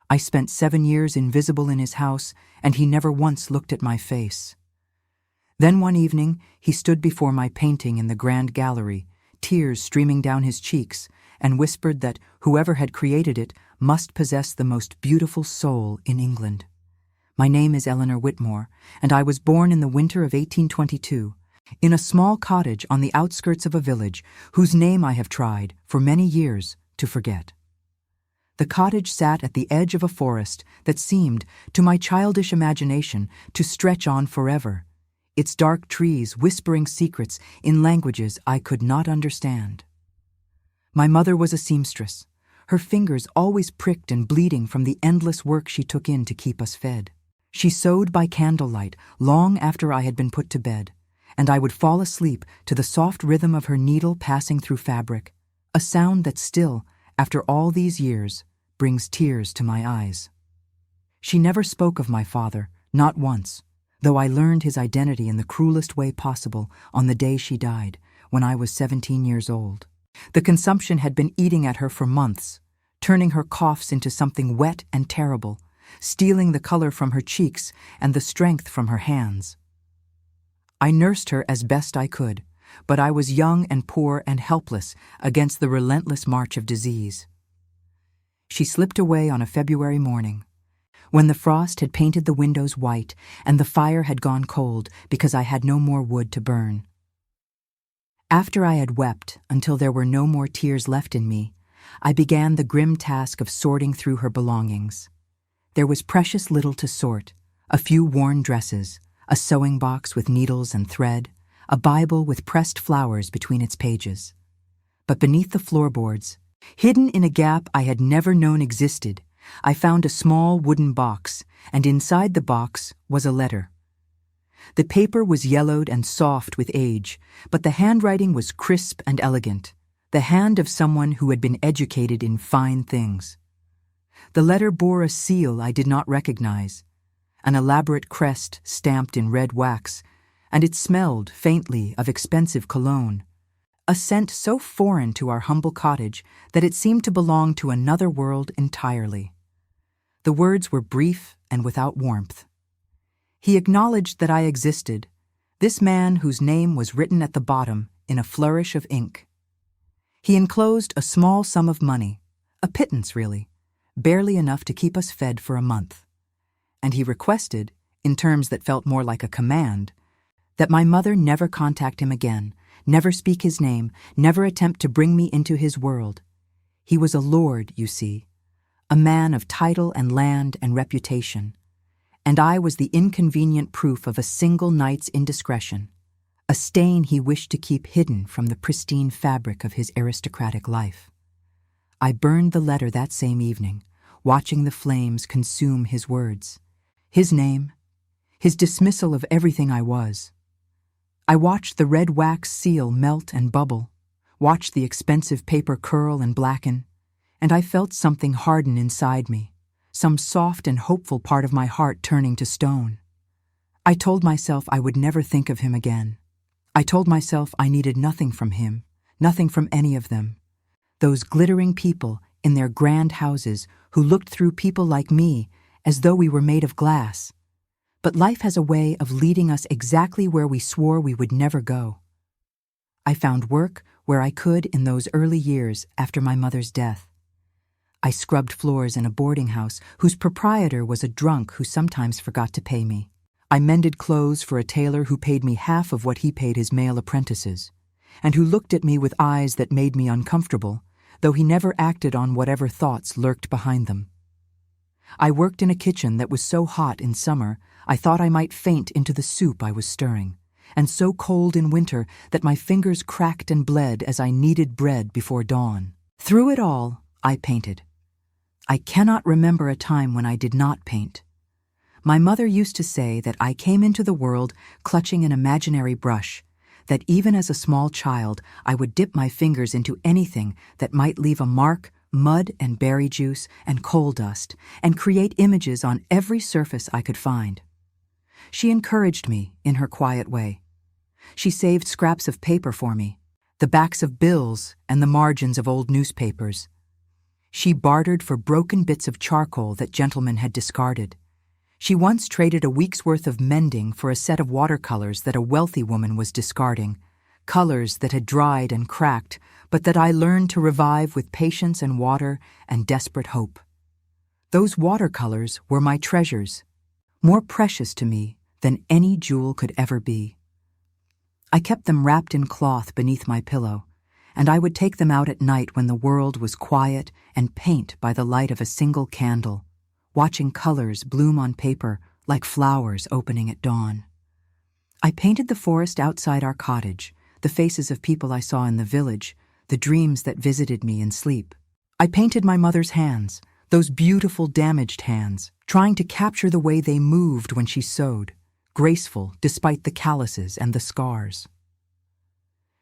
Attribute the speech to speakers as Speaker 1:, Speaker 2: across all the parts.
Speaker 1: I spent 7 years invisible in his house, and he never once looked at my face. Then one evening, he stood before my painting in the grand gallery, tears streaming down his cheeks, and whispered that whoever had created it must possess the most beautiful soul in England. My name is Eleanor Whitmore, and I was born in the winter of 1822, in a small cottage on the outskirts of a village whose name I have tried, for many years, to forget. The cottage sat at the edge of a forest that seemed, to my childish imagination, to stretch on forever, its dark trees whispering secrets in languages I could not understand. My mother was a seamstress, her fingers always pricked and bleeding from the endless work she took in to keep us fed. She sewed by candlelight long after I had been put to bed, and I would fall asleep to the soft rhythm of her needle passing through fabric, a sound that still, after all these years, brings tears to my eyes. She never spoke of my father, not once, though I learned his identity in the cruelest way possible on the day she died, when I was 17 years old. The consumption had been eating at her for months, turning her coughs into something wet and terrible, stealing the color from her cheeks and the strength from her hands. I nursed her as best I could, but I was young and poor and helpless against the relentless march of disease. She slipped away on a February morning, when the frost had painted the windows white and the fire had gone cold because I had no more wood to burn. After I had wept until there were no more tears left in me, I began the grim task of sorting through her belongings. There was precious little to sort: a few worn dresses, a sewing box with needles and thread, a Bible with pressed flowers between its pages. But beneath the floorboards, hidden in a gap I had never known existed, I found a small wooden box, and inside the box was a letter. The paper was yellowed and soft with age, but the handwriting was crisp and elegant, the hand of someone who had been educated in fine things. The letter bore a seal I did not recognize, an elaborate crest stamped in red wax, and it smelled faintly of expensive cologne, a scent so foreign to our humble cottage that it seemed to belong to another world entirely. The words were brief and without warmth. He acknowledged that I existed, this man whose name was written at the bottom in a flourish of ink. He enclosed a small sum of money, a pittance really, barely enough to keep us fed for a month. And he requested, in terms that felt more like a command, that my mother never contact him again, never speak his name, never attempt to bring me into his world. He was a lord, you see, a man of title and land and reputation, and I was the inconvenient proof of a single night's indiscretion, a stain he wished to keep hidden from the pristine fabric of his aristocratic life. I burned the letter that same evening, watching the flames consume his words, his name, his dismissal of everything I was. I watched the red wax seal melt and bubble, watched the expensive paper curl and blacken, and I felt something harden inside me, some soft and hopeful part of my heart turning to stone. I told myself I would never think of him again. I told myself I needed nothing from him, nothing from any of them. Those glittering people in their grand houses who looked through people like me as though we were made of glass. But life has a way of leading us exactly where we swore we would never go. I found work where I could in those early years after my mother's death. I scrubbed floors in a boarding house whose proprietor was a drunk who sometimes forgot to pay me. I mended clothes for a tailor who paid me half of what he paid his male apprentices, and who looked at me with eyes that made me uncomfortable, though he never acted on whatever thoughts lurked behind them. I worked in a kitchen that was so hot in summer I thought I might faint into the soup I was stirring, and so cold in winter that my fingers cracked and bled as I kneaded bread before dawn. Through it all, I painted. I cannot remember a time when I did not paint. My mother used to say that I came into the world clutching an imaginary brush, that even as a small child I would dip my fingers into anything that might leave a mark, mud and berry juice and coal dust, and create images on every surface I could find. She encouraged me in her quiet way. She saved scraps of paper for me, the backs of bills and the margins of old newspapers. She bartered for broken bits of charcoal that gentlemen had discarded. She once traded a week's worth of mending for a set of watercolors that a wealthy woman was discarding, colors that had dried and cracked, but that I learned to revive with patience and water and desperate hope. Those watercolors were my treasures, more precious to me than any jewel could ever be. I kept them wrapped in cloth beneath my pillow, and I would take them out at night when the world was quiet and paint by the light of a single candle, watching colors bloom on paper like flowers opening at dawn. I painted the forest outside our cottage, the faces of people I saw in the village, the dreams that visited me in sleep. I painted my mother's hands, those beautiful damaged hands, trying to capture the way they moved when she sewed, graceful despite the calluses and the scars.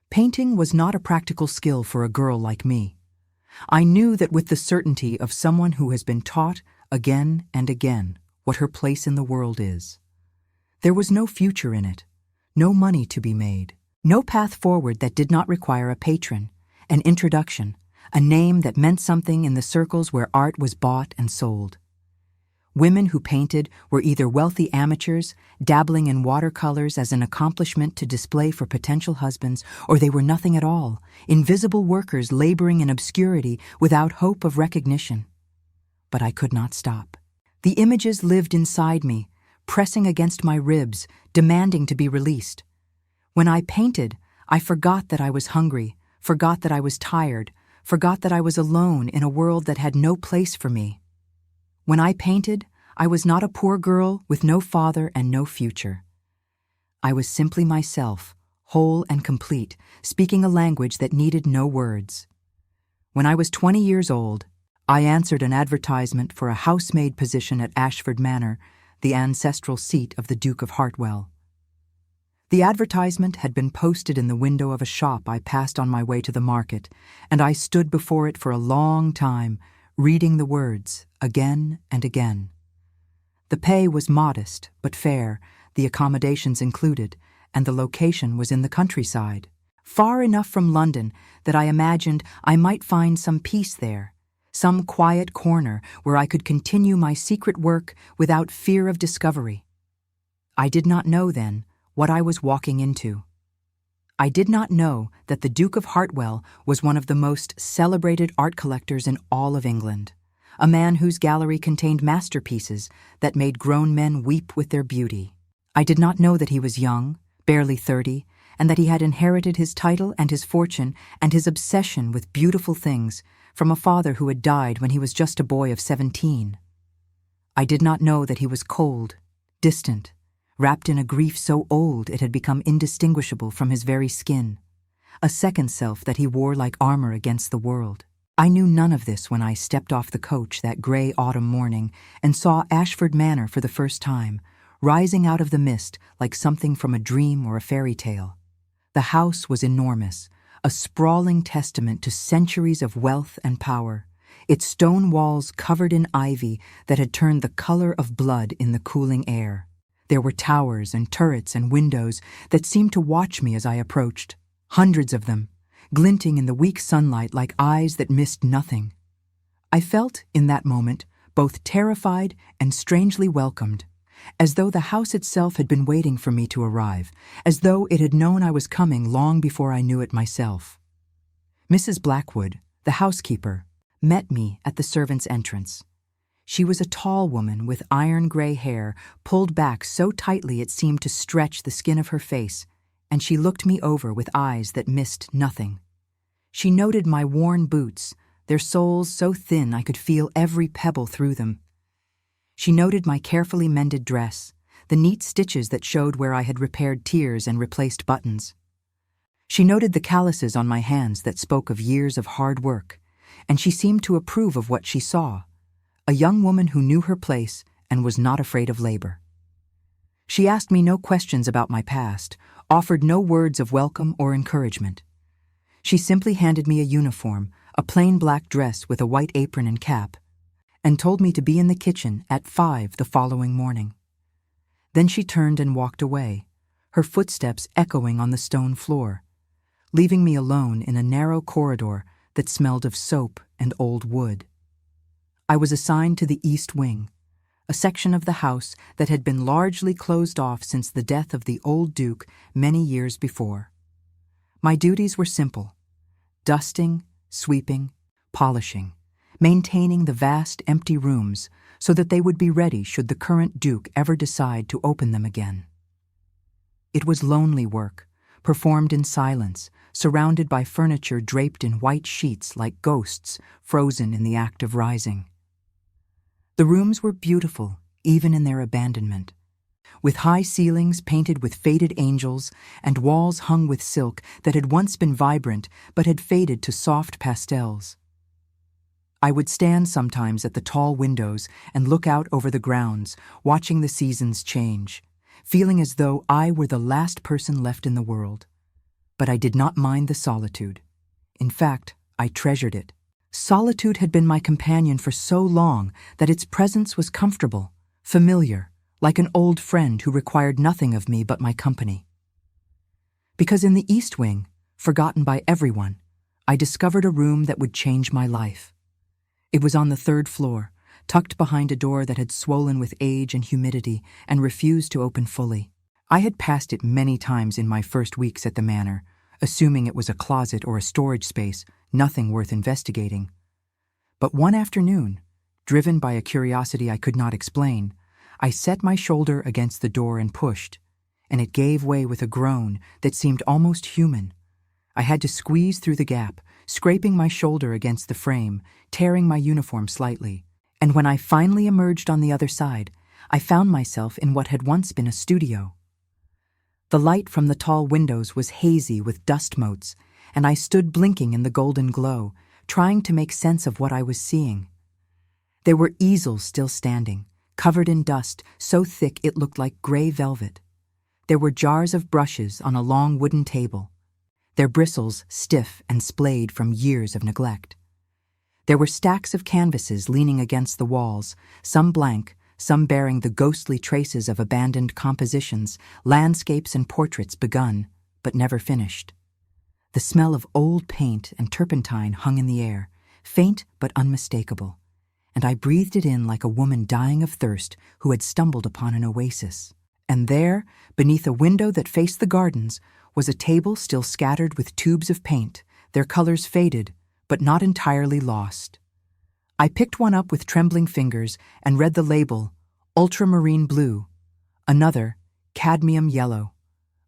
Speaker 1: Painting was not a practical skill for a girl like me. I knew that with the certainty of someone who has been taught again and again what her place in the world is. There was no future in it, no money to be made, no path forward that did not require a patron, an introduction, a name that meant something in the circles where art was bought and sold. Women who painted were either wealthy amateurs, dabbling in watercolors as an accomplishment to display for potential husbands, or they were nothing at all, invisible workers laboring in obscurity without hope of recognition. But I could not stop. The images lived inside me, pressing against my ribs, demanding to be released. When I painted, I forgot that I was hungry, forgot that I was tired, forgot that I was alone in a world that had no place for me. When I painted, I was not a poor girl with no father and no future. I was simply myself, whole and complete, speaking a language that needed no words. When I was 20 years old, I answered an advertisement for a housemaid position at Ashford Manor, the ancestral seat of the Duke of Hartwell. The advertisement had been posted in the window of a shop I passed on my way to the market, and I stood before it for a long time, reading the words again and again. The pay was modest but fair, the accommodations included, and the location was in the countryside, far enough from London that I imagined I might find some peace there, some quiet corner where I could continue my secret work without fear of discovery. I did not know then what I was walking into. I did not know that the Duke of Hartwell was one of the most celebrated art collectors in all of England, a man whose gallery contained masterpieces that made grown men weep with their beauty. I did not know that he was young, barely 30, and that he had inherited his title and his fortune and his obsession with beautiful things from a father who had died when he was just a boy of 17. I did not know that he was cold, distant, wrapped in a grief so old it had become indistinguishable from his very skin, a second self that he wore like armor against the world. I knew none of this when I stepped off the coach that gray autumn morning and saw Ashford Manor for the first time, rising out of the mist like something from a dream or a fairy tale. The house was enormous, a sprawling testament to centuries of wealth and power, its stone walls covered in ivy that had turned the color of blood in the cooling air. There were towers and turrets and windows that seemed to watch me as I approached, hundreds of them, glinting in the weak sunlight like eyes that missed nothing. I felt, in that moment, both terrified and strangely welcomed, as though the house itself had been waiting for me to arrive, as though it had known I was coming long before I knew it myself. Mrs. Blackwood, the housekeeper, met me at the servants' entrance. She was a tall woman with iron-gray hair pulled back so tightly it seemed to stretch the skin of her face, and she looked me over with eyes that missed nothing. She noted my worn boots, their soles so thin I could feel every pebble through them. She noted my carefully mended dress, the neat stitches that showed where I had repaired tears and replaced buttons. She noted the calluses on my hands that spoke of years of hard work, and she seemed to approve of what she saw. A young woman who knew her place and was not afraid of labor. She asked me no questions about my past, offered no words of welcome or encouragement. She simply handed me a uniform, a plain black dress with a white apron and cap, and told me to be in the kitchen at 5 the following morning. Then she turned and walked away, her footsteps echoing on the stone floor, leaving me alone in a narrow corridor that smelled of soap and old wood. I was assigned to the East Wing, a section of the house that had been largely closed off since the death of the old Duke many years before. My duties were simple: dusting, sweeping, polishing, maintaining the vast empty rooms so that they would be ready should the current Duke ever decide to open them again. It was lonely work, performed in silence, surrounded by furniture draped in white sheets like ghosts frozen in the act of rising. The rooms were beautiful, even in their abandonment, with high ceilings painted with faded angels and walls hung with silk that had once been vibrant but had faded to soft pastels. I would stand sometimes at the tall windows and look out over the grounds, watching the seasons change, feeling as though I were the last person left in the world. But I did not mind the solitude. In fact, I treasured it. Solitude had been my companion for so long that its presence was comfortable, familiar, like an old friend who required nothing of me but my company. Because in the East Wing, forgotten by everyone, I discovered a room that would change my life. It was on the 3rd floor, tucked behind a door that had swollen with age and humidity and refused to open fully. I had passed it many times in my first weeks at the manor, assuming it was a closet or a storage space, nothing worth investigating. But one afternoon, driven by a curiosity I could not explain, I set my shoulder against the door and pushed, and it gave way with a groan that seemed almost human. I had to squeeze through the gap, scraping my shoulder against the frame, tearing my uniform slightly. And when I finally emerged on the other side, I found myself in what had once been a studio. The light from the tall windows was hazy with dust motes, and I stood blinking in the golden glow, trying to make sense of what I was seeing. There were easels still standing, covered in dust so thick it looked like gray velvet. There were jars of brushes on a long wooden table, their bristles stiff and splayed from years of neglect. There were stacks of canvases leaning against the walls, some blank, some bearing the ghostly traces of abandoned compositions, landscapes and portraits begun, but never finished. The smell of old paint and turpentine hung in the air, faint but unmistakable, and I breathed it in like a woman dying of thirst who had stumbled upon an oasis. And there, beneath a window that faced the gardens, was a table still scattered with tubes of paint, their colors faded, but not entirely lost. I picked one up with trembling fingers and read the label, ultramarine blue, another, cadmium yellow,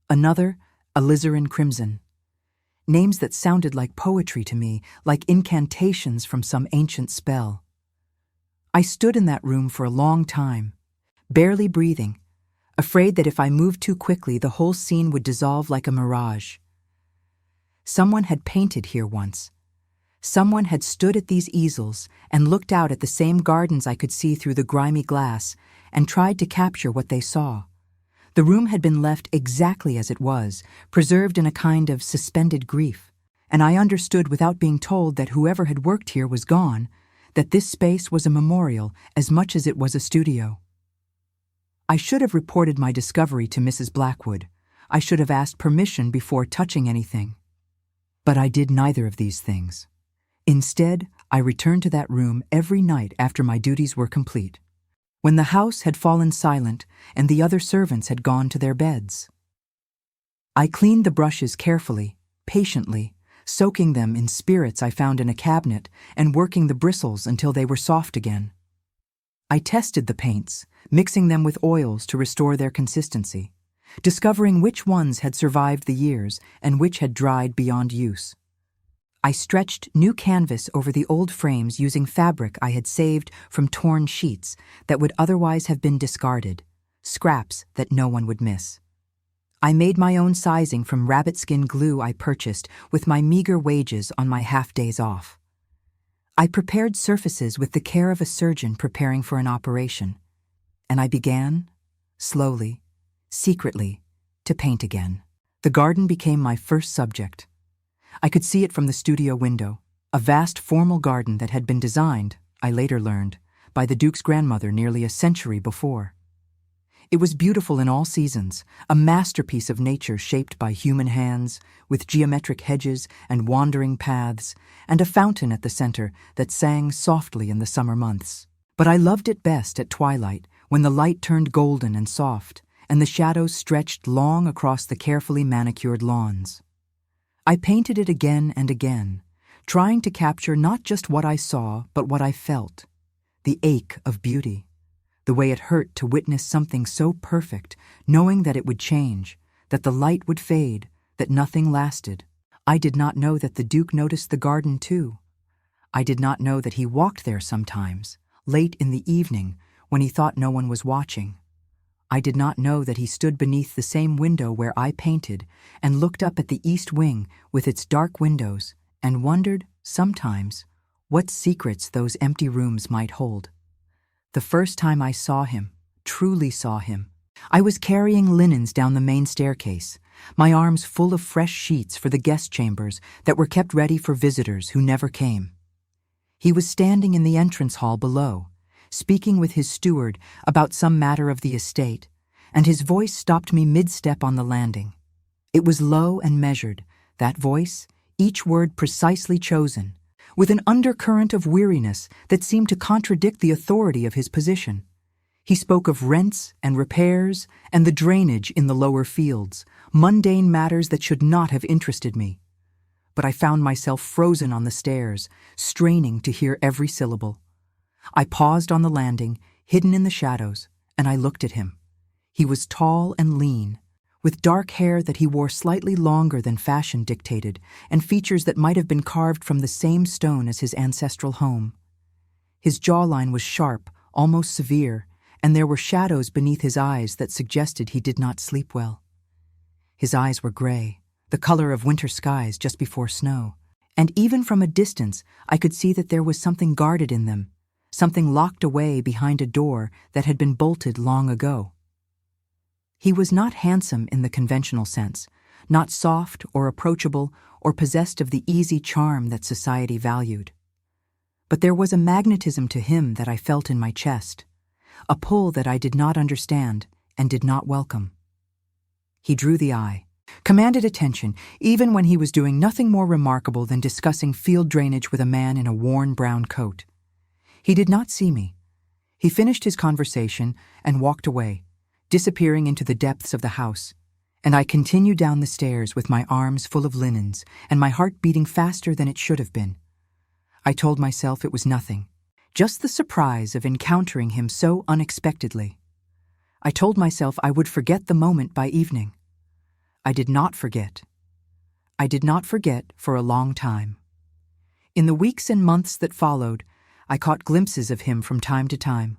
Speaker 1: another, alizarin crimson. Names that sounded like poetry to me, like incantations from some ancient spell. I stood in that room for a long time, barely breathing, afraid that if I moved too quickly the whole scene would dissolve like a mirage. Someone had painted here once. Someone had stood at these easels and looked out at the same gardens I could see through the grimy glass and tried to capture what they saw. The room had been left exactly as it was, preserved in a kind of suspended grief, and I understood without being told that whoever had worked here was gone, that this space was a memorial as much as it was a studio. I should have reported my discovery to Mrs. Blackwood. I should have asked permission before touching anything. But I did neither of these things. Instead, I returned to that room every night after my duties were complete, when the house had fallen silent and the other servants had gone to their beds. I cleaned the brushes carefully, patiently, soaking them in spirits I found in a cabinet and working the bristles until they were soft again. I tested the paints, mixing them with oils to restore their consistency, discovering which ones had survived the years and which had dried beyond use. I stretched new canvas over the old frames using fabric I had saved from torn sheets that would otherwise have been discarded, scraps that no one would miss. I made my own sizing from rabbit skin glue I purchased with my meager wages on my half-days off. I prepared surfaces with the care of a surgeon preparing for an operation, and I began, slowly, secretly, to paint again. The garden became my first subject. I could see it from the studio window, a vast formal garden that had been designed, I later learned, by the Duke's grandmother nearly a century before. It was beautiful in all seasons, a masterpiece of nature shaped by human hands, with geometric hedges and wandering paths, and a fountain at the center that sang softly in the summer months. But I loved it best at twilight, when the light turned golden and soft, and the shadows stretched long across the carefully manicured lawns. I painted it again and again, trying to capture not just what I saw, but what I felt. The ache of beauty. The way it hurt to witness something so perfect, knowing that it would change, that the light would fade, that nothing lasted. I did not know that the Duke noticed the garden too. I did not know that he walked there sometimes, late in the evening, when he thought no one was watching. I did not know that he stood beneath the same window where I painted and looked up at the east wing with its dark windows and wondered, sometimes, what secrets those empty rooms might hold. The first time I saw him, truly saw him, I was carrying linens down the main staircase, my arms full of fresh sheets for the guest chambers that were kept ready for visitors who never came. He was standing in the entrance hall below, speaking with his steward about some matter of the estate, and his voice stopped me mid-step on the landing. It was low and measured, that voice, each word precisely chosen, with an undercurrent of weariness that seemed to contradict the authority of his position. He spoke of rents and repairs and the drainage in the lower fields, mundane matters that should not have interested me. But I found myself frozen on the stairs, straining to hear every syllable. I paused on the landing, hidden in the shadows, and I looked at him. He was tall and lean, with dark hair that he wore slightly longer than fashion dictated, and features that might have been carved from the same stone as his ancestral home. His jawline was sharp, almost severe, and there were shadows beneath his eyes that suggested he did not sleep well. His eyes were gray, the color of winter skies just before snow, and even from a distance I could see that there was something guarded in them, something locked away behind a door that had been bolted long ago. He was not handsome in the conventional sense, not soft or approachable or possessed of the easy charm that society valued. But there was a magnetism to him that I felt in my chest, a pull that I did not understand and did not welcome. He drew the eye, commanded attention, even when he was doing nothing more remarkable than discussing field drainage with a man in a worn brown coat. He did not see me. He finished his conversation and walked away, disappearing into the depths of the house, and I continued down the stairs with my arms full of linens and my heart beating faster than it should have been. I told myself it was nothing, just the surprise of encountering him so unexpectedly. I told myself I would forget the moment by evening. I did not forget. I did not forget for a long time. In the weeks and months that followed, I caught glimpses of him from time to time,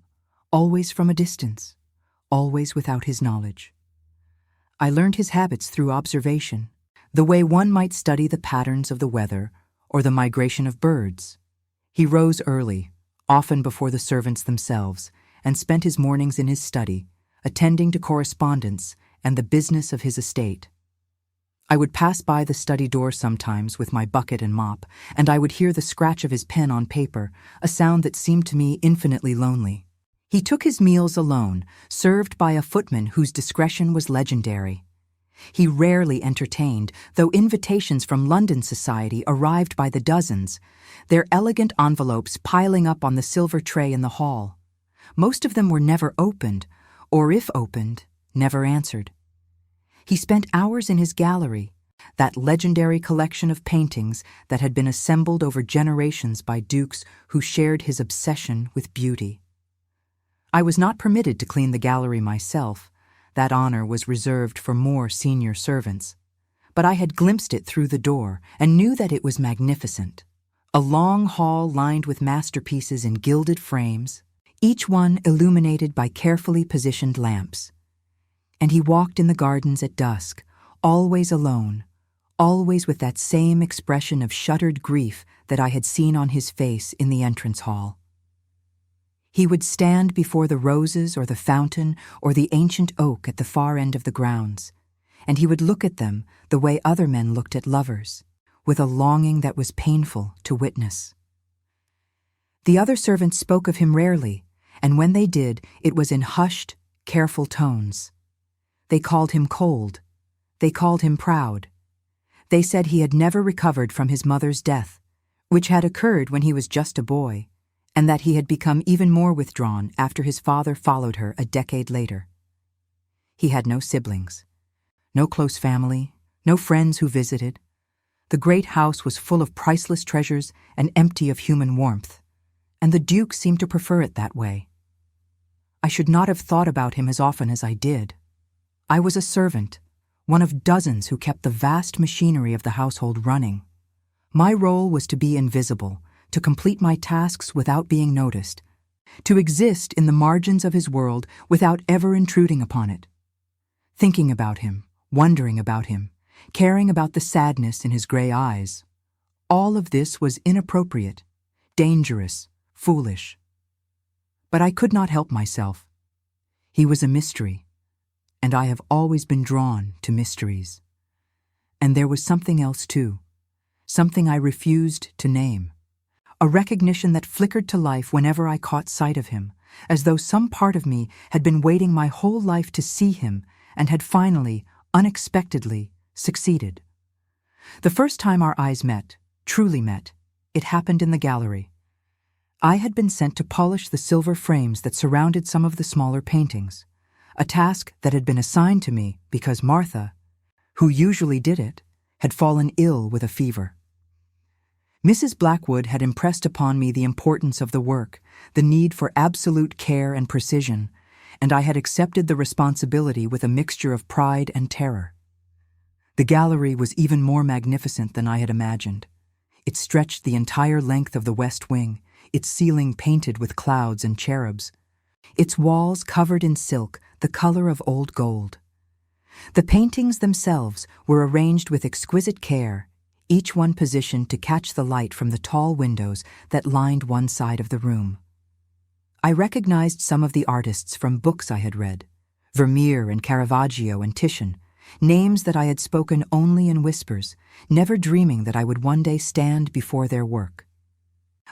Speaker 1: always from a distance, always without his knowledge. I learned his habits through observation, the way one might study the patterns of the weather or the migration of birds. He rose early, often before the servants themselves, and spent his mornings in his study, attending to correspondence and the business of his estate. I would pass by the study door sometimes with my bucket and mop, and I would hear the scratch of his pen on paper, a sound that seemed to me infinitely lonely. He took his meals alone, served by a footman whose discretion was legendary. He rarely entertained, though invitations from London society arrived by the dozens, their elegant envelopes piling up on the silver tray in the hall. Most of them were never opened, or if opened, never answered. He spent hours in his gallery, that legendary collection of paintings that had been assembled over generations by dukes who shared his obsession with beauty. I was not permitted to clean the gallery myself. That honor was reserved for more senior servants. But I had glimpsed it through the door and knew that it was magnificent. A long hall lined with masterpieces in gilded frames, each one illuminated by carefully positioned lamps. And he walked in the gardens at dusk, always alone, always with that same expression of shuttered grief that I had seen on his face in the entrance hall. He would stand before the roses or the fountain or the ancient oak at the far end of the grounds, and he would look at them the way other men looked at lovers, with a longing that was painful to witness. The other servants spoke of him rarely, and when they did, it was in hushed, careful tones. They called him cold. They called him proud. They said he had never recovered from his mother's death, which had occurred when he was just a boy, and that he had become even more withdrawn after his father followed her a decade later. He had no siblings, no close family, no friends who visited. The great house was full of priceless treasures and empty of human warmth, and the Duke seemed to prefer it that way. I should not have thought about him as often as I did. I was a servant, one of dozens who kept the vast machinery of the household running. My role was to be invisible, to complete my tasks without being noticed, to exist in the margins of his world without ever intruding upon it. Thinking about him, wondering about him, caring about the sadness in his gray eyes. All of this was inappropriate, dangerous, foolish. But I could not help myself. He was a mystery, and I have always been drawn to mysteries. And there was something else too, something I refused to name. A recognition that flickered to life whenever I caught sight of him, as though some part of me had been waiting my whole life to see him and had finally, unexpectedly, succeeded. The first time our eyes met, truly met, it happened in the gallery. I had been sent to polish the silver frames that surrounded some of the smaller paintings, a task that had been assigned to me because Martha, who usually did it, had fallen ill with a fever. Mrs. Blackwood had impressed upon me the importance of the work, the need for absolute care and precision, and I had accepted the responsibility with a mixture of pride and terror. The gallery was even more magnificent than I had imagined. It stretched the entire length of the west wing, its ceiling painted with clouds and cherubs, its walls covered in silk, the color of old gold. The paintings themselves were arranged with exquisite care, each one positioned to catch the light from the tall windows that lined one side of the room. I recognized some of the artists from books I had read, Vermeer and Caravaggio and Titian, names that I had spoken only in whispers, never dreaming that I would one day stand before their work.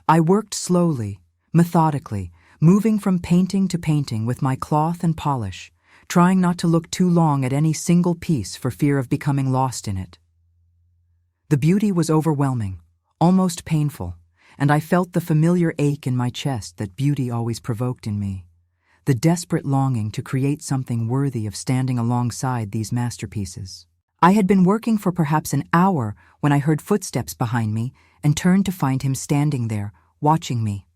Speaker 1: I worked slowly, methodically, moving from painting to painting with my cloth and polish, trying not to look too long at any single piece for fear of becoming lost in it. The beauty was overwhelming, almost painful, and I felt the familiar ache in my chest that beauty always provoked in me, the desperate longing to create something worthy of standing alongside these masterpieces. I had been working for perhaps an hour when I heard footsteps behind me and turned to find him standing there, watching me.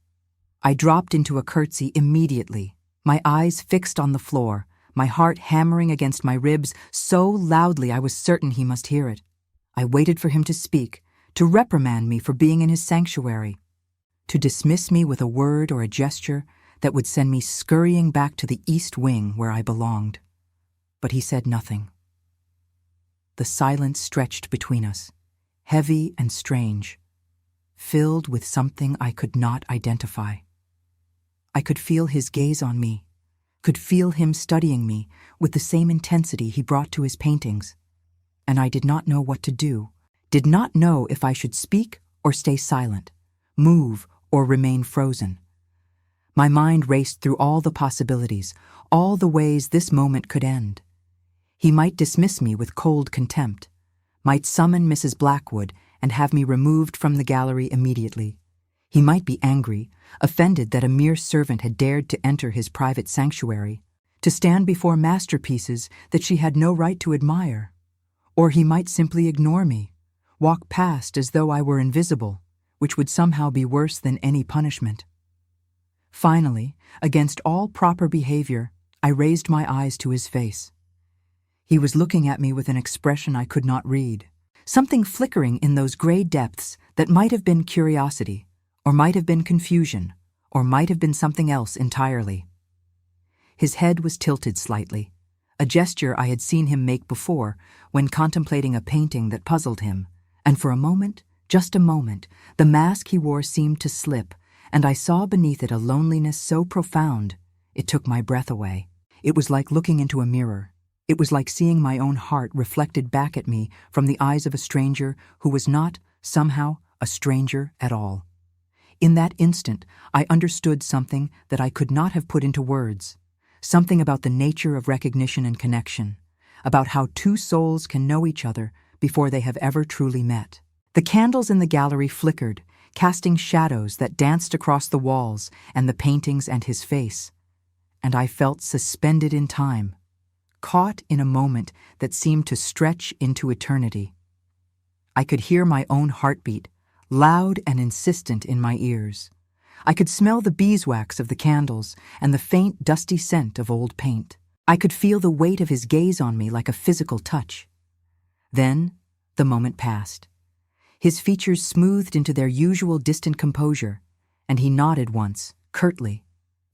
Speaker 1: I dropped into a curtsy immediately, my eyes fixed on the floor, my heart hammering against my ribs so loudly I was certain he must hear it. I waited for him to speak, to reprimand me for being in his sanctuary, to dismiss me with a word or a gesture that would send me scurrying back to the east wing where I belonged. But he said nothing. The silence stretched between us, heavy and strange, filled with something I could not identify. I could feel his gaze on me, could feel him studying me with the same intensity he brought to his paintings, and I did not know what to do, did not know if I should speak or stay silent, move or remain frozen. My mind raced through all the possibilities, all the ways this moment could end. He might dismiss me with cold contempt, might summon Mrs. Blackwood and have me removed from the gallery immediately. He might be angry, offended that a mere servant had dared to enter his private sanctuary, to stand before masterpieces that she had no right to admire. Or he might simply ignore me, walk past as though I were invisible, which would somehow be worse than any punishment. Finally, against all proper behavior, I raised my eyes to his face. He was looking at me with an expression I could not read, something flickering in those gray depths that might have been curiosity, or might have been confusion, or might have been something else entirely. His head was tilted slightly, a gesture I had seen him make before when contemplating a painting that puzzled him, and for a moment, just a moment, the mask he wore seemed to slip, and I saw beneath it a loneliness so profound it took my breath away. It was like looking into a mirror. It was like seeing my own heart reflected back at me from the eyes of a stranger who was not, somehow, a stranger at all. In that instant, I understood something that I could not have put into words, something about the nature of recognition and connection, about how two souls can know each other before they have ever truly met. The candles in the gallery flickered, casting shadows that danced across the walls and the paintings and his face, and I felt suspended in time, caught in a moment that seemed to stretch into eternity. I could hear my own heartbeat, loud and insistent in my ears. I could smell the beeswax of the candles and the faint, dusty scent of old paint. I could feel the weight of his gaze on me like a physical touch. Then, the moment passed. His features smoothed into their usual distant composure, and he nodded once, curtly,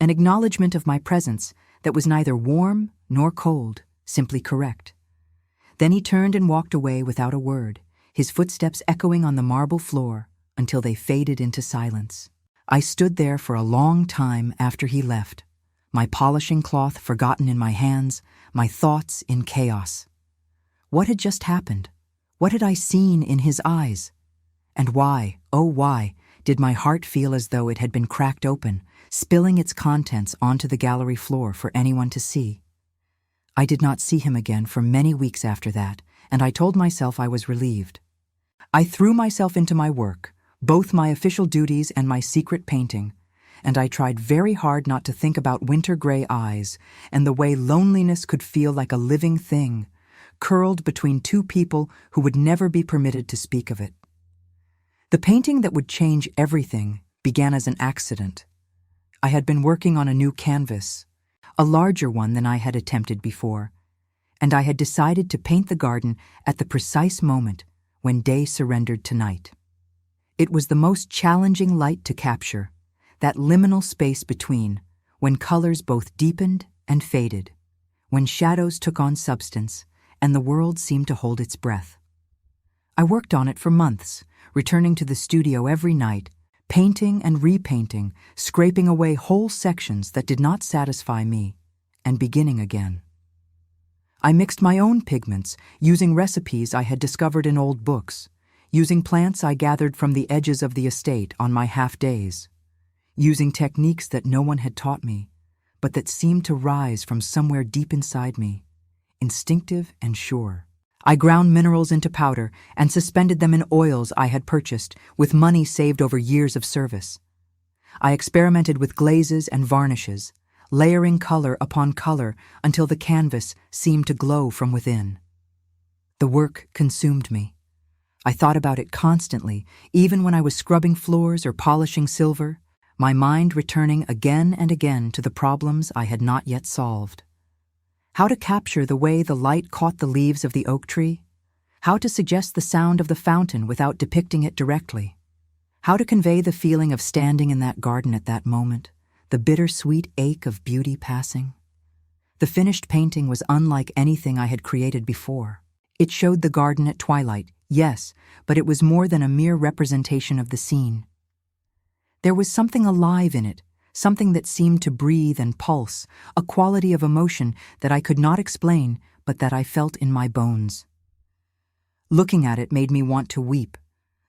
Speaker 1: an acknowledgement of my presence that was neither warm nor cold, simply correct. Then he turned and walked away without a word, his footsteps echoing on the marble floor until they faded into silence. I stood there for a long time after he left, my polishing cloth forgotten in my hands, my thoughts in chaos. What had just happened? What had I seen in his eyes? And why, oh why, did my heart feel as though it had been cracked open, spilling its contents onto the gallery floor for anyone to see? I did not see him again for many weeks after that, and I told myself I was relieved. I threw myself into my work, both my official duties and my secret painting, and I tried very hard not to think about winter gray eyes and the way loneliness could feel like a living thing, curled between two people who would never be permitted to speak of it. The painting that would change everything began as an accident. I had been working on a new canvas, a larger one than I had attempted before, and I had decided to paint the garden at the precise moment when day surrendered to night. It was the most challenging light to capture, that liminal space between, when colors both deepened and faded, when shadows took on substance, and the world seemed to hold its breath. I worked on it for months, returning to the studio every night, painting and repainting, scraping away whole sections that did not satisfy me, and beginning again. I mixed my own pigments, using recipes I had discovered in old books, using plants I gathered from the edges of the estate on my half-days, using techniques that no one had taught me, but that seemed to rise from somewhere deep inside me, instinctive and sure. I ground minerals into powder and suspended them in oils I had purchased with money saved over years of service. I experimented with glazes and varnishes, layering color upon color until the canvas seemed to glow from within. The work consumed me. I thought about it constantly, even when I was scrubbing floors or polishing silver, my mind returning again and again to the problems I had not yet solved. How to capture the way the light caught the leaves of the oak tree? How to suggest the sound of the fountain without depicting it directly? How to convey the feeling of standing in that garden at that moment, the bittersweet ache of beauty passing? The finished painting was unlike anything I had created before. It showed the garden at twilight, yes, but it was more than a mere representation of the scene. There was something alive in it, something that seemed to breathe and pulse, a quality of emotion that I could not explain, but that I felt in my bones. Looking at it made me want to weep,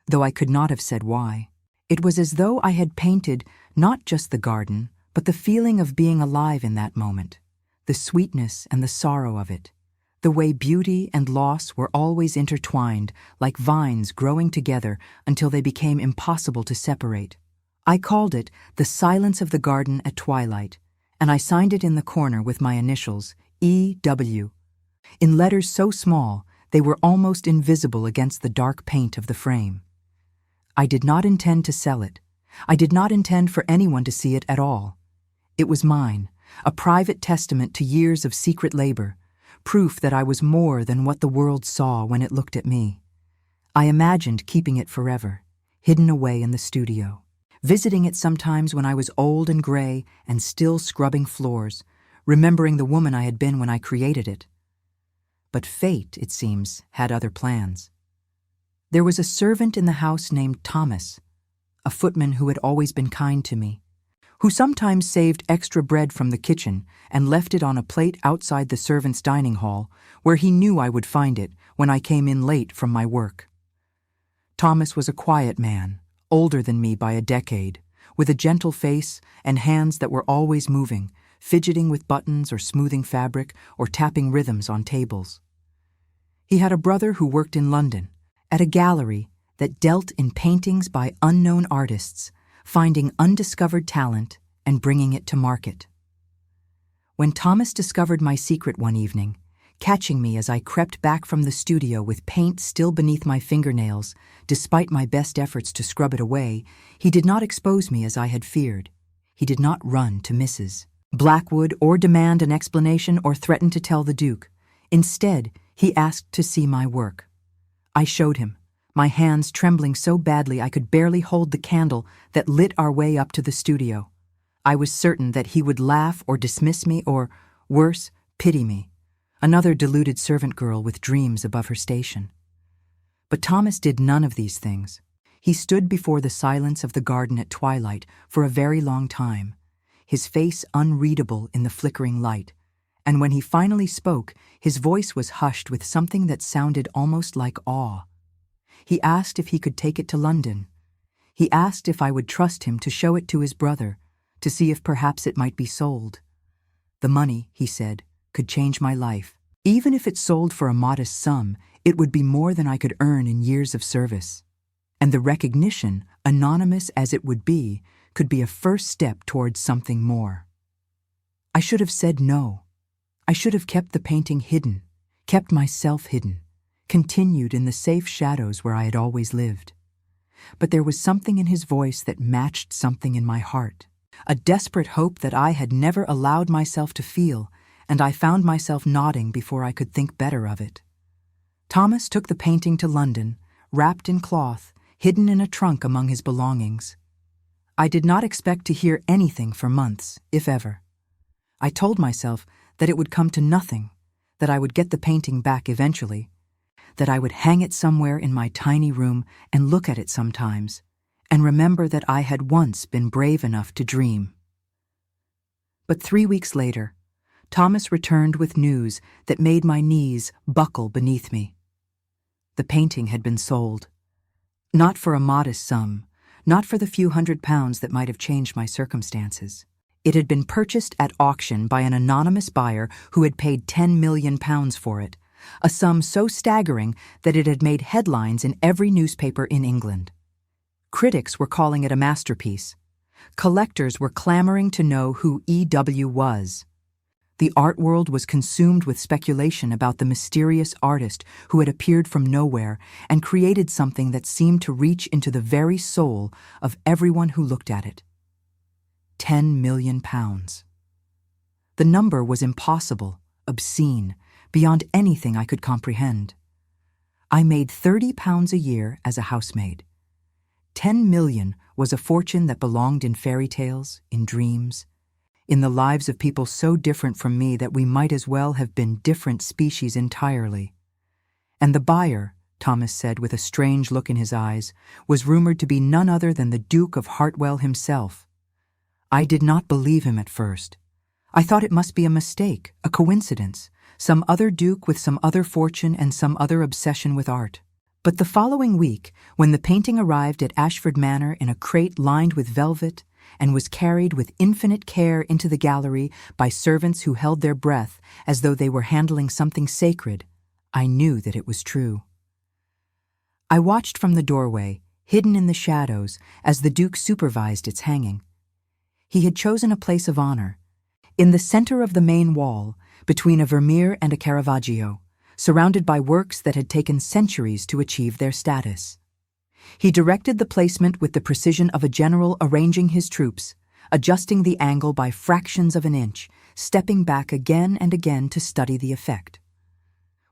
Speaker 1: though I could not have said why. It was as though I had painted not just the garden, but the feeling of being alive in that moment, the sweetness and the sorrow of it, the way beauty and loss were always intertwined, like vines growing together until they became impossible to separate. I called it The Silence of the Garden at Twilight, and I signed it in the corner with my initials, E.W. In letters so small, they were almost invisible against the dark paint of the frame. I did not intend to sell it. I did not intend for anyone to see it at all. It was mine, a private testament to years of secret labor, proof that I was more than what the world saw when it looked at me. I imagined keeping it forever, hidden away in the studio, visiting it sometimes when I was old and gray and still scrubbing floors, remembering the woman I had been when I created it. But fate, it seems, had other plans. There was a servant in the house named Thomas, a footman who had always been kind to me, who sometimes saved extra bread from the kitchen and left it on a plate outside the servants' dining hall, where he knew I would find it when I came in late from my work. Thomas was a quiet man, older than me by a decade, with a gentle face and hands that were always moving, fidgeting with buttons or smoothing fabric or tapping rhythms on tables. He had a brother who worked in London, at a gallery that dealt in paintings by unknown artists, finding undiscovered talent and bringing it to market. When Thomas discovered my secret one evening, catching me as I crept back from the studio with paint still beneath my fingernails, despite my best efforts to scrub it away, he did not expose me as I had feared. He did not run to Mrs. Blackwood or demand an explanation or threaten to tell the Duke. Instead, he asked to see my work. I showed him, my hands trembling so badly I could barely hold the candle that lit our way up to the studio. I was certain that he would laugh or dismiss me or, worse, pity me, another deluded servant girl with dreams above her station. But Thomas did none of these things. He stood before the silence of the garden at twilight for a very long time, his face unreadable in the flickering light, and when he finally spoke, his voice was hushed with something that sounded almost like awe. He asked if he could take it to London. He asked if I would trust him to show it to his brother, to see if perhaps it might be sold. The money, he said, could change my life. Even if it sold for a modest sum, it would be more than I could earn in years of service. And the recognition, anonymous as it would be, could be a first step towards something more. I should have said no. I should have kept the painting hidden, kept myself hidden, continued in the safe shadows where I had always lived. But there was something in his voice that matched something in my heart, a desperate hope that I had never allowed myself to feel, and I found myself nodding before I could think better of it. Thomas took the painting to London, wrapped in cloth, hidden in a trunk among his belongings. I did not expect to hear anything for months, if ever. I told myself that it would come to nothing, that I would get the painting back eventually, that I would hang it somewhere in my tiny room and look at it sometimes, and remember that I had once been brave enough to dream. But 3 weeks later, Thomas returned with news that made my knees buckle beneath me. The painting had been sold. Not for a modest sum, not for the few £100s that might have changed my circumstances. It had been purchased at auction by an anonymous buyer who had paid £10 million for it, a sum so staggering that it had made headlines in every newspaper in England. Critics were calling it a masterpiece. Collectors were clamoring to know who E.W. was. The art world was consumed with speculation about the mysterious artist who had appeared from nowhere and created something that seemed to reach into the very soul of everyone who looked at it. £10 million. The number was impossible, obscene, beyond anything I could comprehend. I made £30 a year as a housemaid. 10 million was a fortune that belonged in fairy tales, in dreams, in the lives of people so different from me that we might as well have been different species entirely. And the buyer, Thomas said with a strange look in his eyes, was rumored to be none other than the Duke of Hartwell himself. I did not believe him at first. I thought it must be a mistake, a coincidence, some other duke with some other fortune and some other obsession with art. But the following week, when the painting arrived at Ashford Manor in a crate lined with velvet and was carried with infinite care into the gallery by servants who held their breath as though they were handling something sacred, I knew that it was true. I watched from the doorway, hidden in the shadows, as the Duke supervised its hanging. He had chosen a place of honor, in the center of the main wall, between a Vermeer and a Caravaggio, surrounded by works that had taken centuries to achieve their status. He directed the placement with the precision of a general arranging his troops, adjusting the angle by fractions of an inch, stepping back again and again to study the effect.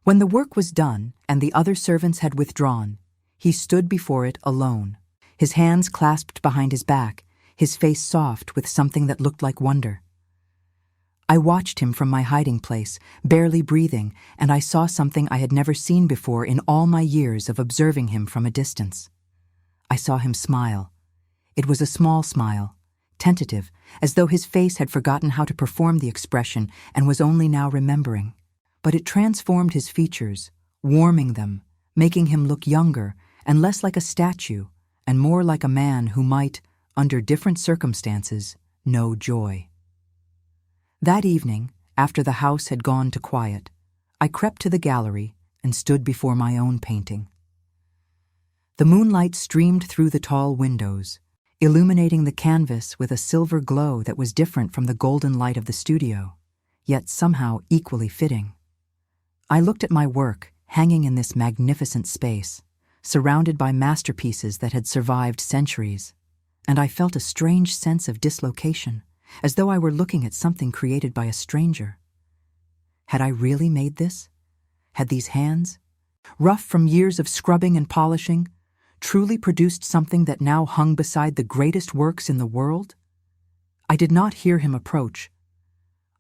Speaker 1: When the work was done and the other servants had withdrawn, he stood before it alone, his hands clasped behind his back, his face soft with something that looked like wonder. I watched him from my hiding place, barely breathing, and I saw something I had never seen before in all my years of observing him from a distance. I saw him smile. It was a small smile, tentative, as though his face had forgotten how to perform the expression and was only now remembering. But it transformed his features, warming them, making him look younger and less like a statue, and more like a man who might, under different circumstances, know joy. That evening, after the house had gone to quiet, I crept to the gallery and stood before my own painting. The moonlight streamed through the tall windows, illuminating the canvas with a silver glow that was different from the golden light of the studio, yet somehow equally fitting. I looked at my work, hanging in this magnificent space, surrounded by masterpieces that had survived centuries, and I felt a strange sense of dislocation, as though I were looking at something created by a stranger. Had I really made this? Had these hands, rough from years of scrubbing and polishing, truly produced something that now hung beside the greatest works in the world? I did not hear him approach.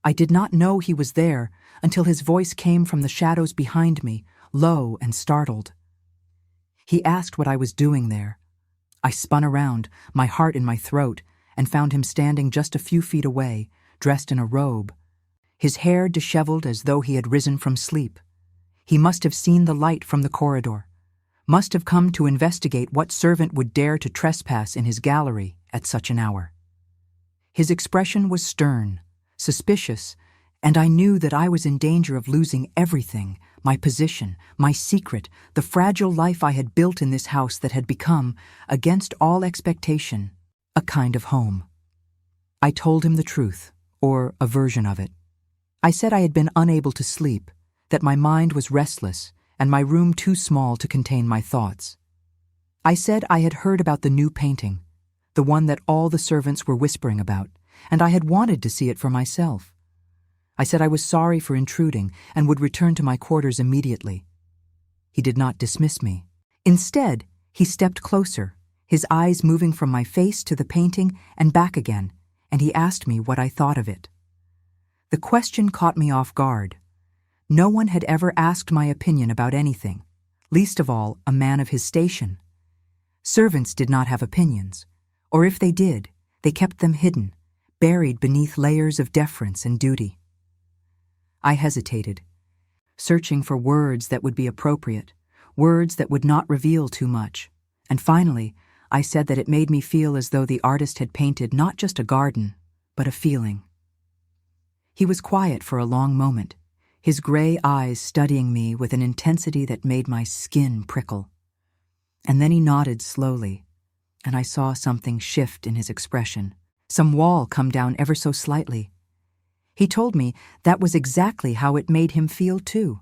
Speaker 1: I did not know he was there until his voice came from the shadows behind me, low and startled. He asked what I was doing there. I spun around, my heart in my throat, and found him standing just a few feet away, dressed in a robe, his hair disheveled as though he had risen from sleep. He must have seen the light from the corridor, must have come to investigate what servant would dare to trespass in his gallery at such an hour. His expression was stern, suspicious, and I knew that I was in danger of losing everything, my position, my secret, the fragile life I had built in this house that had become, against all expectation, a kind of home. I told him the truth, or a version of it. I said I had been unable to sleep, that my mind was restless, and my room too small to contain my thoughts. I said I had heard about the new painting, the one that all the servants were whispering about, and I had wanted to see it for myself. I said I was sorry for intruding and would return to my quarters immediately. He did not dismiss me. Instead, he stepped closer, his eyes moving from my face to the painting and back again, and he asked me what I thought of it. The question caught me off guard. No one had ever asked my opinion about anything, least of all a man of his station. Servants did not have opinions, or if they did, they kept them hidden, buried beneath layers of deference and duty. I hesitated, searching for words that would be appropriate, words that would not reveal too much, and finally, I said that it made me feel as though the artist had painted not just a garden, but a feeling. He was quiet for a long moment, his gray eyes studying me with an intensity that made my skin prickle. And then he nodded slowly, and I saw something shift in his expression, some wall come down ever so slightly. He told me that was exactly how it made him feel too.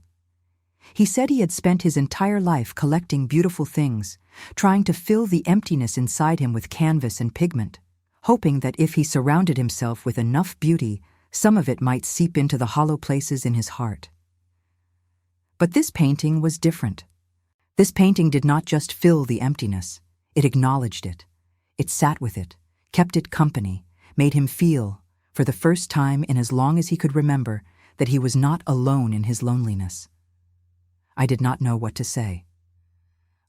Speaker 1: He said he had spent his entire life collecting beautiful things, trying to fill the emptiness inside him with canvas and pigment, hoping that if he surrounded himself with enough beauty, some of it might seep into the hollow places in his heart. But this painting was different. This painting did not just fill the emptiness, it acknowledged it. It sat with it, kept it company, made him feel, for the first time in as long as he could remember, that he was not alone in his loneliness. I did not know what to say.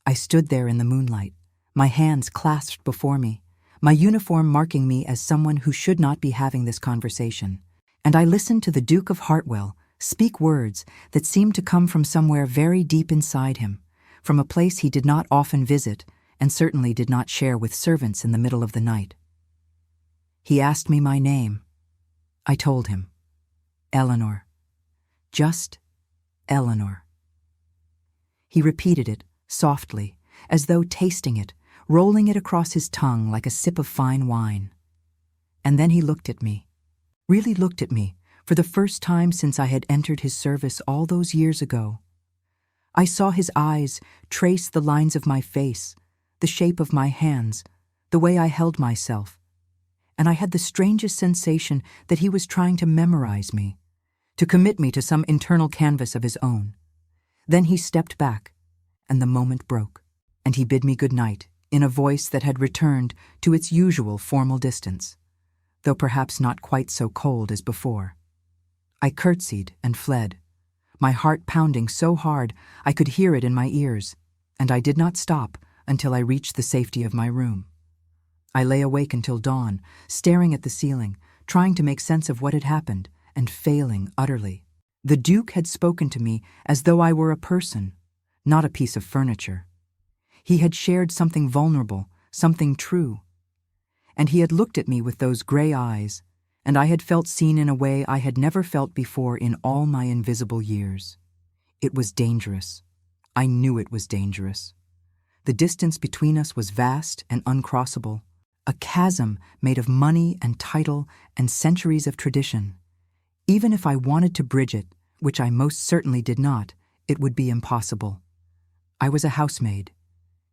Speaker 1: I stood there in the moonlight, my hands clasped before me, my uniform marking me as someone who should not be having this conversation, and I listened to the Duke of Hartwell speak words that seemed to come from somewhere very deep inside him, from a place he did not often visit and certainly did not share with servants in the middle of the night. He asked me my name. I told him. Eleanor. Just Eleanor. He repeated it, softly, as though tasting it, rolling it across his tongue like a sip of fine wine. And then he looked at me, really looked at me, for the first time since I had entered his service all those years ago. I saw his eyes trace the lines of my face, the shape of my hands, the way I held myself, and I had the strangest sensation that he was trying to memorize me, to commit me to some internal canvas of his own. Then he stepped back, and the moment broke, and he bid me good night in a voice that had returned to its usual formal distance, though perhaps not quite so cold as before. I curtsied and fled, my heart pounding so hard I could hear it in my ears, and I did not stop until I reached the safety of my room. I lay awake until dawn, staring at the ceiling, trying to make sense of what had happened, and failing utterly. The Duke had spoken to me as though I were a person, not a piece of furniture. He had shared something vulnerable, something true. And he had looked at me with those gray eyes, and I had felt seen in a way I had never felt before in all my invisible years. It was dangerous. I knew it was dangerous. The distance between us was vast and uncrossable, a chasm made of money and title and centuries of tradition. Even if I wanted to bridge it, which I most certainly did not, it would be impossible. I was a housemaid.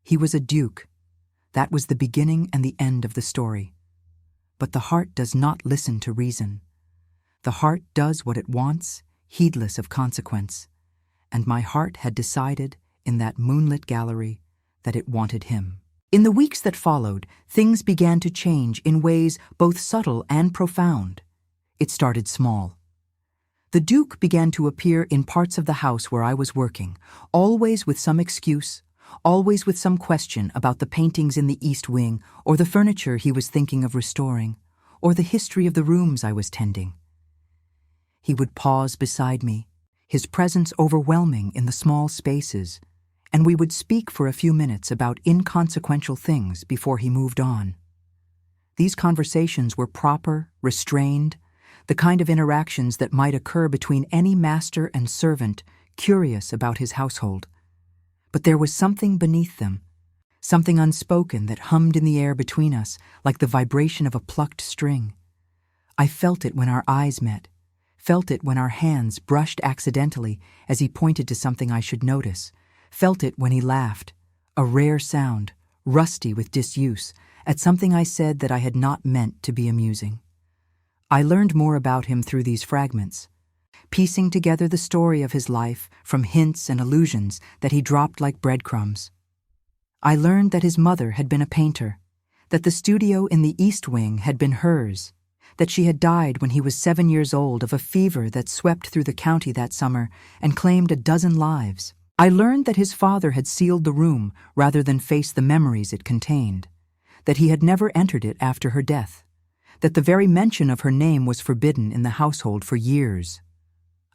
Speaker 1: He was a duke. That was the beginning and the end of the story. But the heart does not listen to reason. The heart does what it wants, heedless of consequence. And my heart had decided, in that moonlit gallery, that it wanted him. In the weeks that followed, things began to change in ways both subtle and profound. It started small. The Duke began to appear in parts of the house where I was working, always with some excuse, always with some question about the paintings in the East Wing, or the furniture he was thinking of restoring, or the history of the rooms I was tending. He would pause beside me, his presence overwhelming in the small spaces, and we would speak for a few minutes about inconsequential things before he moved on. These conversations were proper, restrained, the kind of interactions that might occur between any master and servant curious about his household. But there was something beneath them, something unspoken that hummed in the air between us like the vibration of a plucked string. I felt it when our eyes met, felt it when our hands brushed accidentally as he pointed to something I should notice, felt it when he laughed, a rare sound, rusty with disuse, at something I said that I had not meant to be amusing. I learned more about him through these fragments, piecing together the story of his life from hints and allusions that he dropped like breadcrumbs. I learned that his mother had been a painter, that the studio in the East Wing had been hers, that she had died when he was 7 years old of a fever that swept through the county that summer and claimed a dozen lives. I learned that his father had sealed the room rather than face the memories it contained, that he had never entered it after her death, that the very mention of her name was forbidden in the household for years.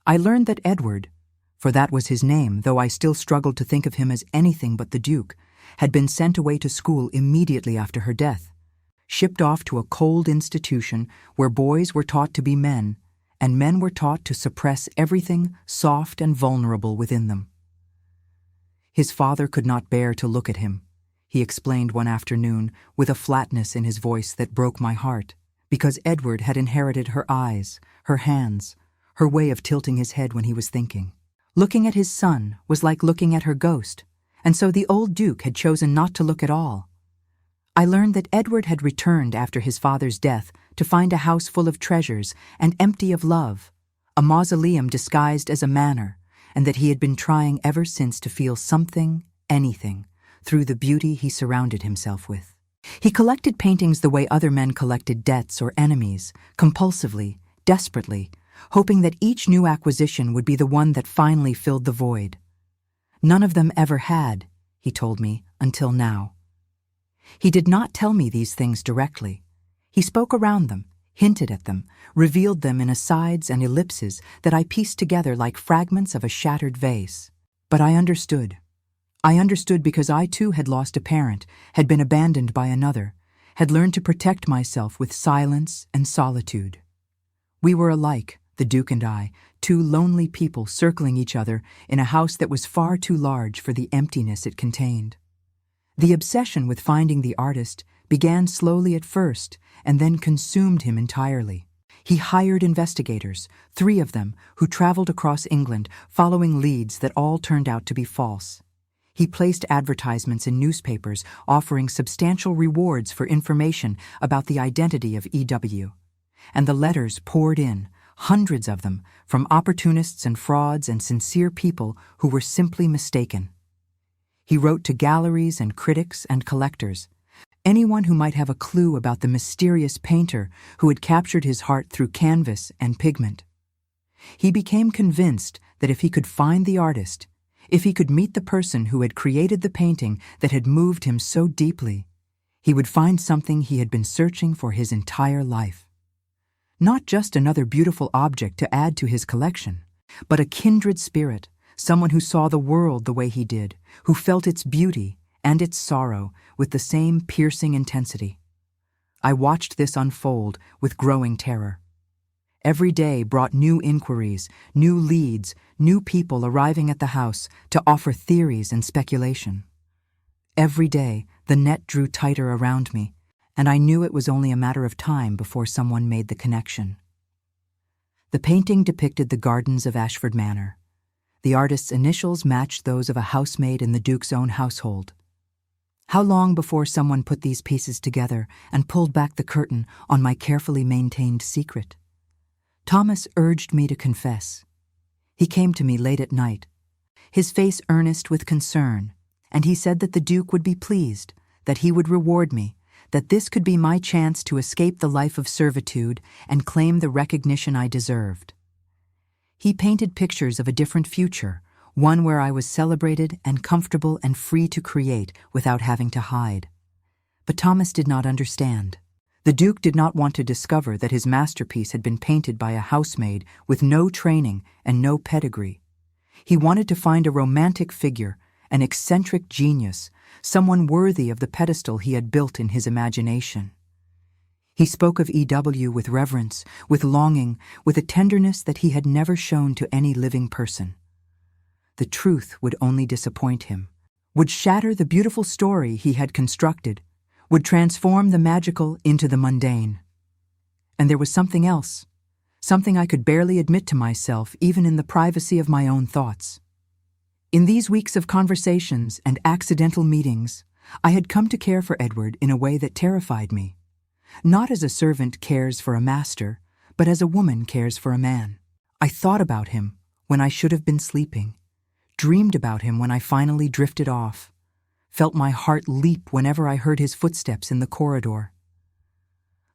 Speaker 1: I learned that Edward, for that was his name, though I still struggled to think of him as anything but the Duke, had been sent away to school immediately after her death, shipped off to a cold institution where boys were taught to be men, and men were taught to suppress everything soft and vulnerable within them. His father could not bear to look at him, he explained one afternoon with a flatness in his voice that broke my heart, because Edward had inherited her eyes, her hands, her way of tilting his head when he was thinking. Looking at his son was like looking at her ghost, and so the old Duke had chosen not to look at all. I learned that Edward had returned after his father's death to find a house full of treasures and empty of love, a mausoleum disguised as a manor, and that he had been trying ever since to feel something, anything, through the beauty he surrounded himself with. He collected paintings the way other men collected debts or enemies, compulsively, desperately, hoping that each new acquisition would be the one that finally filled the void. None of them ever had, he told me, until now. He did not tell me these things directly. He spoke around them, hinted at them, revealed them in asides and ellipses that I pieced together like fragments of a shattered vase. But I understood. I understood because I too had lost a parent, had been abandoned by another, had learned to protect myself with silence and solitude. We were alike, the Duke and I, two lonely people circling each other in a house that was far too large for the emptiness it contained. The obsession with finding the artist began slowly at first and then consumed him entirely. He hired investigators, 3 of them, who traveled across England following leads that all turned out to be false. He placed advertisements in newspapers offering substantial rewards for information about the identity of E.W. And the letters poured in, hundreds of them, from opportunists and frauds and sincere people who were simply mistaken. He wrote to galleries and critics and collectors, anyone who might have a clue about the mysterious painter who had captured his heart through canvas and pigment. He became convinced that if he could find the artist, if he could meet the person who had created the painting that had moved him so deeply, he would find something he had been searching for his entire life. Not just another beautiful object to add to his collection, but a kindred spirit, someone who saw the world the way he did, who felt its beauty and its sorrow with the same piercing intensity. I watched this unfold with growing terror. Every day brought new inquiries, new leads, new people arriving at the house to offer theories and speculation. Every day, the net drew tighter around me, and I knew it was only a matter of time before someone made the connection. The painting depicted the gardens of Ashford Manor. The artist's initials matched those of a housemaid in the Duke's own household. How long before someone put these pieces together and pulled back the curtain on my carefully maintained secret? Thomas urged me to confess. He came to me late at night, his face earnest with concern, and he said that the Duke would be pleased, that he would reward me, that this could be my chance to escape the life of servitude and claim the recognition I deserved. He painted pictures of a different future, one where I was celebrated and comfortable and free to create without having to hide. But Thomas did not understand. The Duke did not want to discover that his masterpiece had been painted by a housemaid with no training and no pedigree. He wanted to find a romantic figure, an eccentric genius, someone worthy of the pedestal he had built in his imagination. He spoke of E.W. with reverence, with longing, with a tenderness that he had never shown to any living person. The truth would only disappoint him, would shatter the beautiful story he had constructed, would transform the magical into the mundane. And there was something else, something I could barely admit to myself even in the privacy of my own thoughts. In these weeks of conversations and accidental meetings, I had come to care for Edward in a way that terrified me. Not as a servant cares for a master, but as a woman cares for a man. I thought about him when I should have been sleeping, dreamed about him when I finally drifted off, felt my heart leap whenever I heard his footsteps in the corridor.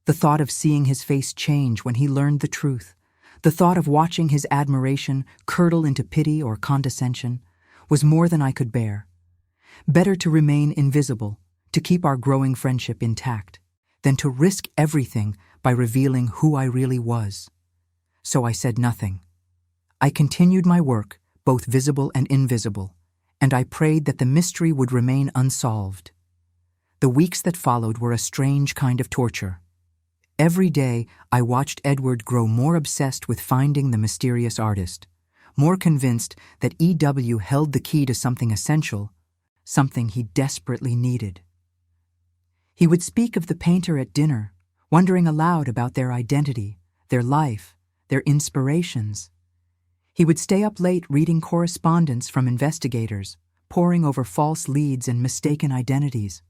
Speaker 1: The thought of seeing his face change when he learned the truth, the thought of watching his admiration curdle into pity or condescension, was more than I could bear. Better to remain invisible, to keep our growing friendship intact, than to risk everything by revealing who I really was. So I said nothing. I continued my work, both visible and invisible, and I prayed that the mystery would remain unsolved. The weeks that followed were a strange kind of torture. Every day I watched Edward grow more obsessed with finding the mysterious artist, more convinced that E.W. held the key to something essential, something he desperately needed. He would speak of the painter at dinner, wondering aloud about their identity, their life, their inspirations. He would stay up late reading correspondence from investigators, poring over false leads and mistaken identities.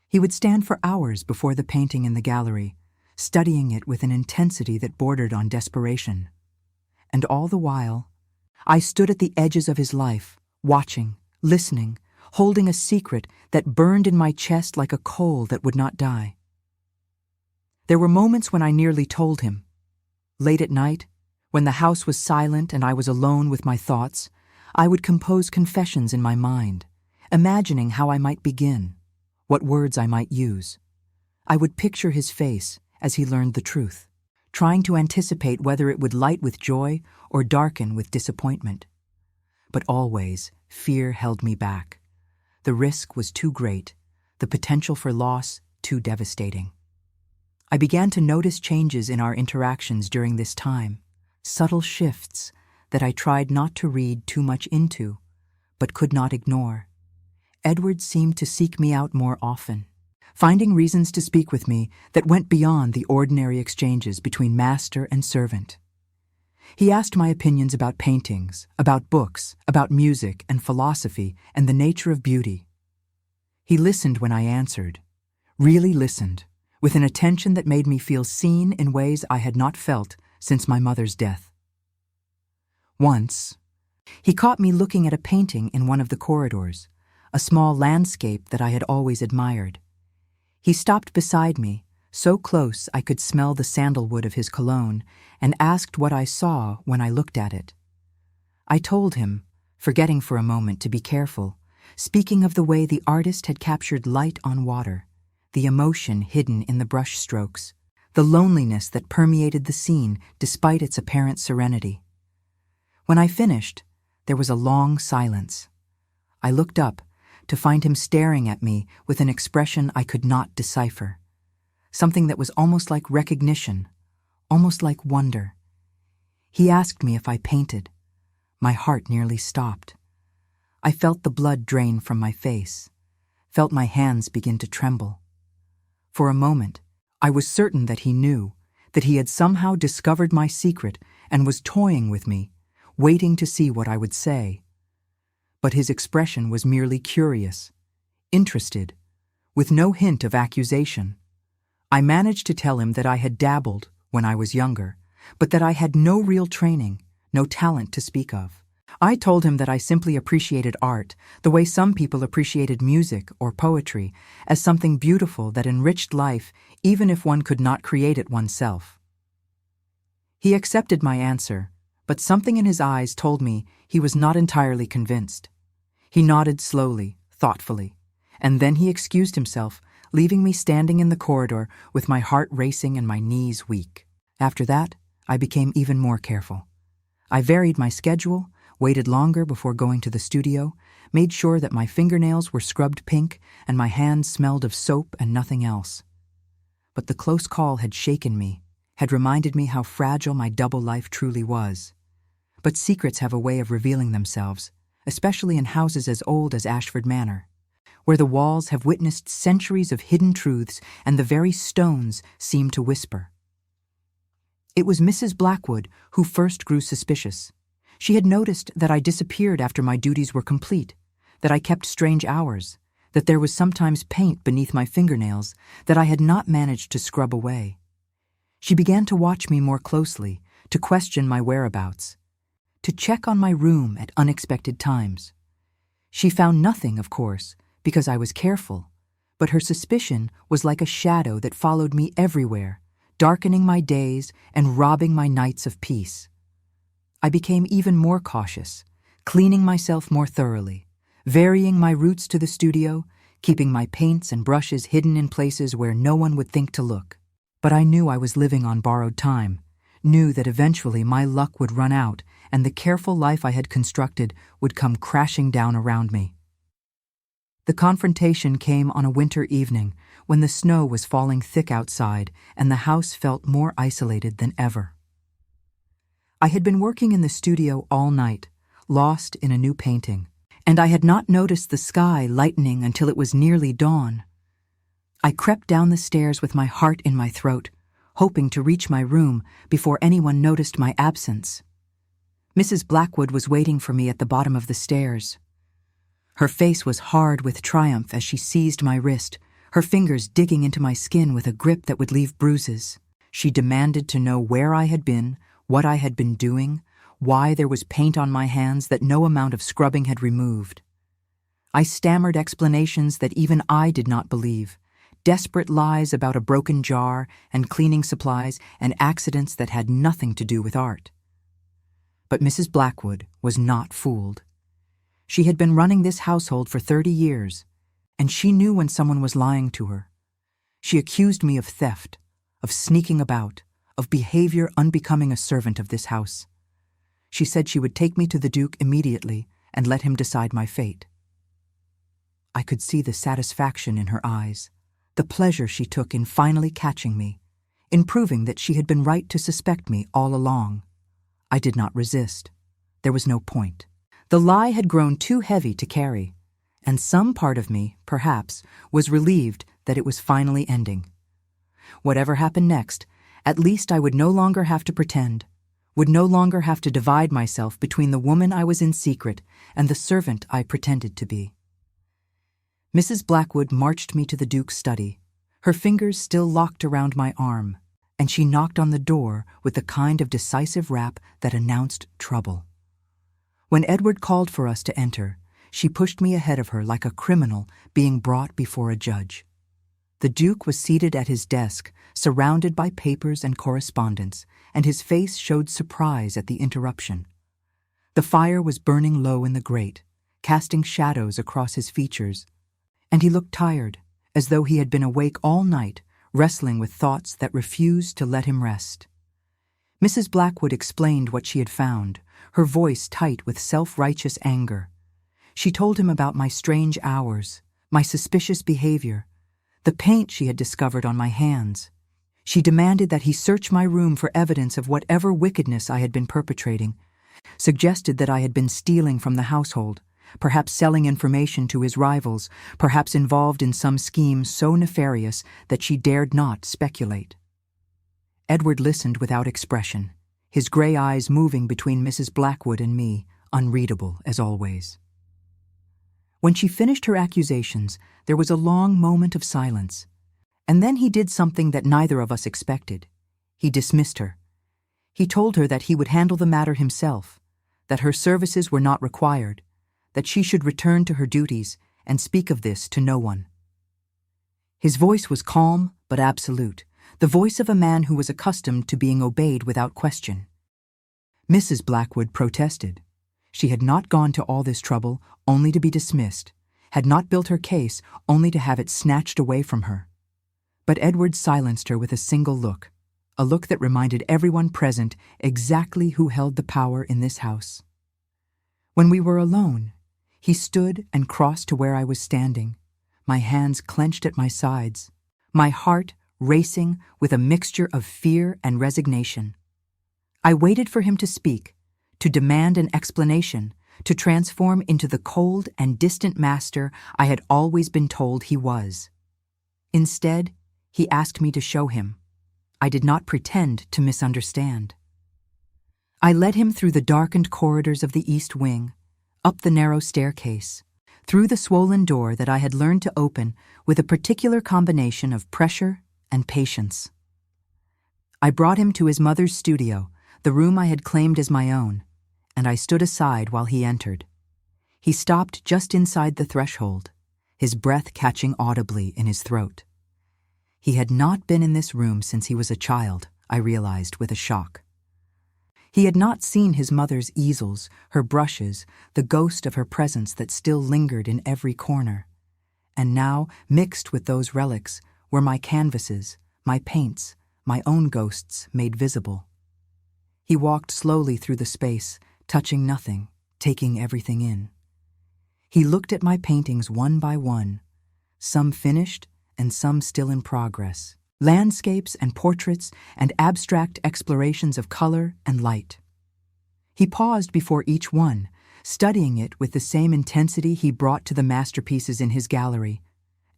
Speaker 1: He would stand for hours before the painting in the gallery, studying it with an intensity that bordered on desperation. And all the while, I stood at the edges of his life, watching, listening, holding a secret that burned in my chest like a coal that would not die. There were moments when I nearly told him. Late at night, when the house was silent and I was alone with my thoughts, I would compose confessions in my mind, imagining how I might begin, what words I might use. I would picture his face as he learned the truth, trying to anticipate whether it would light with joy or darken with disappointment. But always, fear held me back. The risk was too great, the potential for loss too devastating. I began to notice changes in our interactions during this time, subtle shifts that I tried not to read too much into, but could not ignore. Edward seemed to seek me out more often, finding reasons to speak with me that went beyond the ordinary exchanges between master and servant. He asked my opinions about paintings, about books, about music and philosophy and the nature of beauty. He listened when I answered, really listened, with an attention that made me feel seen in ways I had not felt since my mother's death. Once, he caught me looking at a painting in one of the corridors, a small landscape that I had always admired. He stopped beside me, so close I could smell the sandalwood of his cologne, and asked what I saw when I looked at it. I told him, forgetting for a moment to be careful, speaking of the way the artist had captured light on water, the emotion hidden in the brush strokes, the loneliness that permeated the scene despite its apparent serenity. When I finished, there was a long silence. I looked up to find him staring at me with an expression I could not decipher, something that was almost like recognition, almost like wonder, He asked me if I painted. My heart nearly stopped. I felt the blood drain from my face, felt my hands begin to tremble. For a moment, I was certain that he knew, that he had somehow discovered my secret and was toying with me, waiting to see what I would say. But his expression was merely curious, interested, with no hint of accusation. I managed to tell him that I had dabbled when I was younger, but that I had no real training, no talent to speak of. I told him that I simply appreciated art, the way some people appreciated music or poetry, as something beautiful that enriched life even if one could not create it oneself. He accepted my answer, but something in his eyes told me he was not entirely convinced. He nodded slowly, thoughtfully, and then he excused himself, leaving me standing in the corridor with my heart racing and my knees weak. After that, I became even more careful. I varied my schedule, waited longer before going to the studio, made sure that my fingernails were scrubbed pink and my hands smelled of soap and nothing else. But the close call had shaken me, had reminded me how fragile my double life truly was. But secrets have a way of revealing themselves, especially in houses as old as Ashford Manor, where the walls have witnessed centuries of hidden truths and the very stones seem to whisper. It was Mrs. Blackwood who first grew suspicious. She had noticed that I disappeared after my duties were complete, that I kept strange hours, that there was sometimes paint beneath my fingernails that I had not managed to scrub away. She began to watch me more closely, to question my whereabouts, to check on my room at unexpected times. She found nothing, of course, because I was careful, but her suspicion was like a shadow that followed me everywhere, darkening my days and robbing my nights of peace. I became even more cautious, cleaning myself more thoroughly, varying my routes to the studio, keeping my paints and brushes hidden in places where no one would think to look. But I knew I was living on borrowed time, knew that eventually my luck would run out and the careful life I had constructed would come crashing down around me. The confrontation came on a winter evening when the snow was falling thick outside and the house felt more isolated than ever. I had been working in the studio all night, lost in a new painting, and I had not noticed the sky lightening until it was nearly dawn. I crept down the stairs with my heart in my throat, hoping to reach my room before anyone noticed my absence. Mrs. Blackwood was waiting for me at the bottom of the stairs. Her face was hard with triumph as she seized my wrist, her fingers digging into my skin with a grip that would leave bruises. She demanded to know where I had been, what I had been doing, why there was paint on my hands that no amount of scrubbing had removed. I stammered explanations that even I did not believe, desperate lies about a broken jar and cleaning supplies and accidents that had nothing to do with art. But Mrs. Blackwood was not fooled. She had been running this household for 30 years, and she knew when someone was lying to her. She accused me of theft, of sneaking about, of behavior unbecoming a servant of this house. She said she would take me to the Duke immediately and let him decide my fate. I could see the satisfaction in her eyes, the pleasure she took in finally catching me, in proving that she had been right to suspect me all along. I did not resist. There was no point. The lie had grown too heavy to carry, and some part of me, perhaps, was relieved that it was finally ending. Whatever happened next, at least I would no longer have to pretend, would no longer have to divide myself between the woman I was in secret and the servant I pretended to be. Mrs. Blackwood marched me to the Duke's study, her fingers still locked around my arm, and she knocked on the door with the kind of decisive rap that announced trouble. When Edward called for us to enter, she pushed me ahead of her like a criminal being brought before a judge. The Duke was seated at his desk, surrounded by papers and correspondence, and his face showed surprise at the interruption. The fire was burning low in the grate, casting shadows across his features, and he looked tired, as though he had been awake all night, wrestling with thoughts that refused to let him rest. Mrs. Blackwood explained what she had found, her voice tight with self-righteous anger. She told him about my strange hours, my suspicious behavior, the paint she had discovered on my hands. She demanded that he search my room for evidence of whatever wickedness I had been perpetrating, suggested that I had been stealing from the household, perhaps selling information to his rivals, perhaps involved in some scheme so nefarious that she dared not speculate. Edward listened without expression, his gray eyes moving between Mrs. Blackwood and me, unreadable as always. When she finished her accusations, there was a long moment of silence, and then he did something that neither of us expected. He dismissed her. He told her that he would handle the matter himself, that her services were not required, that she should return to her duties and speak of this to no one. His voice was calm but absolute, the voice of a man who was accustomed to being obeyed without question. Mrs. Blackwood protested. She had not gone to all this trouble only to be dismissed, had not built her case only to have it snatched away from her. But Edward silenced her with a single look, a look that reminded everyone present exactly who held the power in this house. When we were alone, he stood and crossed to where I was standing, my hands clenched at my sides, my heart racing with a mixture of fear and resignation. I waited for him to speak, to demand an explanation, to transform into the cold and distant master I had always been told he was. Instead, he asked me to show him. I did not pretend to misunderstand. I led him through the darkened corridors of the East Wing, up the narrow staircase, through the swollen door that I had learned to open with a particular combination of pressure and patience. I brought him to his mother's studio, the room I had claimed as my own, and I stood aside while he entered. He stopped just inside the threshold, his breath catching audibly in his throat. He had not been in this room since he was a child, I realized with a shock. He had not seen his mother's easels, her brushes, the ghost of her presence that still lingered in every corner. And now, mixed with those relics, were my canvases, my paints, my own ghosts made visible. He walked slowly through the space, touching nothing, taking everything in. He looked at my paintings one by one, some finished and some still in progress, landscapes and portraits and abstract explorations of color and light. He paused before each one, studying it with the same intensity he brought to the masterpieces in his gallery,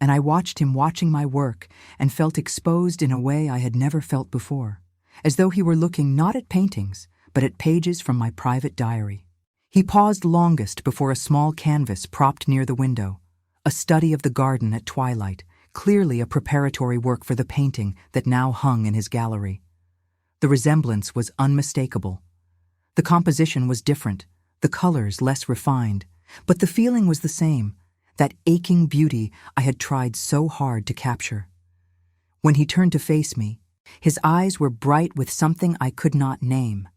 Speaker 1: and I watched him watching my work and felt exposed in a way I had never felt before, as though he were looking not at paintings, but at pages from my private diary. He paused longest before a small canvas propped near the window, a study of the garden at twilight, clearly a preparatory work for the painting that now hung in his gallery. The resemblance was unmistakable. The composition was different, the colors less refined, but the feeling was the same, that aching beauty I had tried so hard to capture. When he turned to face me, his eyes were bright with something I could not name,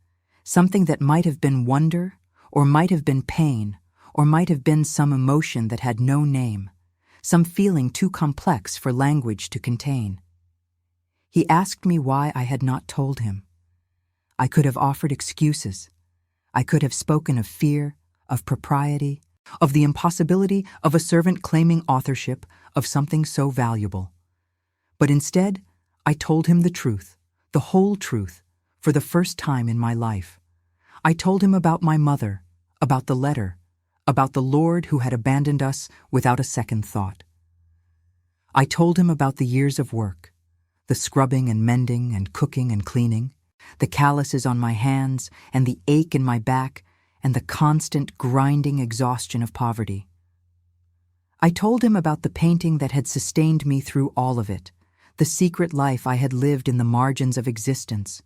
Speaker 1: something that might have been wonder, or might have been pain, or might have been some emotion that had no name, some feeling too complex for language to contain. He asked me why I had not told him. I could have offered excuses. I could have spoken of fear, of propriety, of the impossibility of a servant claiming authorship of something so valuable. But instead, I told him the truth, the whole truth, for the first time in my life. I told him about my mother, about the letter, about the Lord who had abandoned us without a second thought. I told him about the years of work, the scrubbing and mending and cooking and cleaning, the calluses on my hands and the ache in my back and the constant grinding exhaustion of poverty. I told him about the painting that had sustained me through all of it, the secret life I had lived in the margins of existence,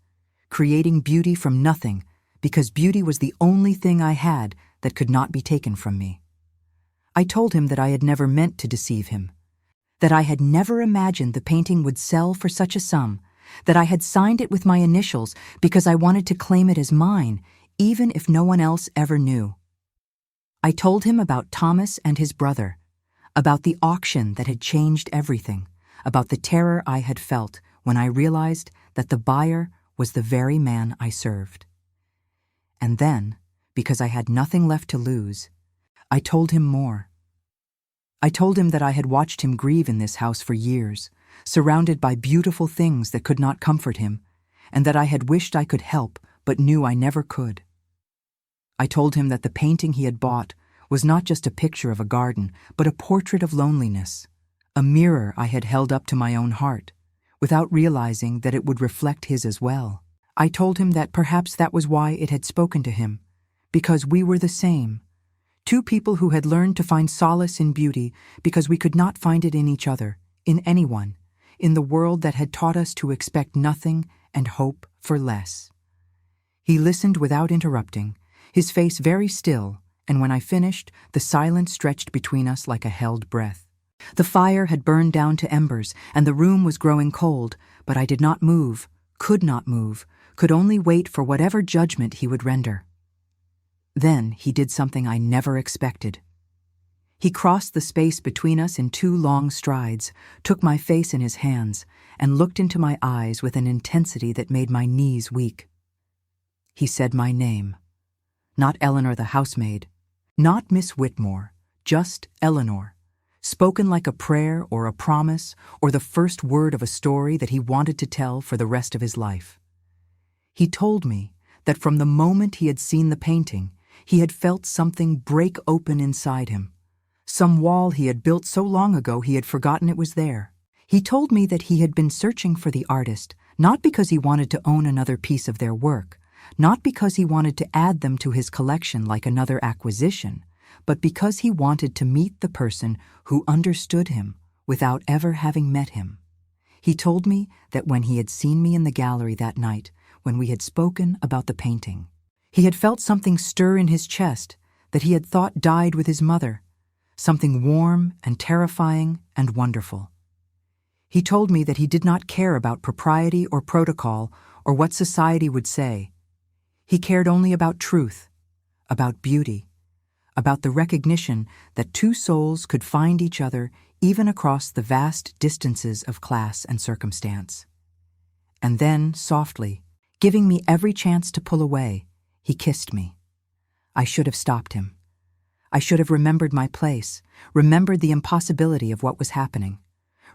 Speaker 1: creating beauty from nothing because beauty was the only thing I had that could not be taken from me. I told him that I had never meant to deceive him, that I had never imagined the painting would sell for such a sum, that I had signed it with my initials because I wanted to claim it as mine, even if no one else ever knew. I told him about Thomas and his brother, about the auction that had changed everything, about the terror I had felt when I realized that the buyer was the very man I served. And then, because I had nothing left to lose, I told him more. I told him that I had watched him grieve in this house for years, surrounded by beautiful things that could not comfort him, and that I had wished I could help but knew I never could. I told him that the painting he had bought was not just a picture of a garden, but a portrait of loneliness, a mirror I had held up to my own heart, without realizing that it would reflect his as well. I told him that perhaps that was why it had spoken to him, because we were the same, two people who had learned to find solace in beauty because we could not find it in each other, in anyone, in the world that had taught us to expect nothing and hope for less. He listened without interrupting, his face very still, and when I finished, the silence stretched between us like a held breath. The fire had burned down to embers, and the room was growing cold, but I did not move, could not move, could only wait for whatever judgment he would render. Then he did something I never expected. He crossed the space between us in 2 long strides, took my face in his hands, and looked into my eyes with an intensity that made my knees weak. He said my name. Not Eleanor the housemaid, not Miss Whitmore, just Eleanor, spoken like a prayer or a promise or the first word of a story that he wanted to tell for the rest of his life. He told me that from the moment he had seen the painting, he had felt something break open inside him. Some wall he had built so long ago he had forgotten it was there. He told me that he had been searching for the artist, not because he wanted to own another piece of their work, not because he wanted to add them to his collection like another acquisition, but because he wanted to meet the person who understood him without ever having met him. He told me that when he had seen me in the gallery that night, when we had spoken about the painting, he had felt something stir in his chest that he had thought died with his mother, something warm and terrifying and wonderful. He told me that he did not care about propriety or protocol or what society would say. He cared only about truth, about beauty, about the recognition that 2 souls could find each other even across the vast distances of class and circumstance. And then, softly, giving me every chance to pull away, he kissed me. I should have stopped him. I should have remembered my place, remembered the impossibility of what was happening,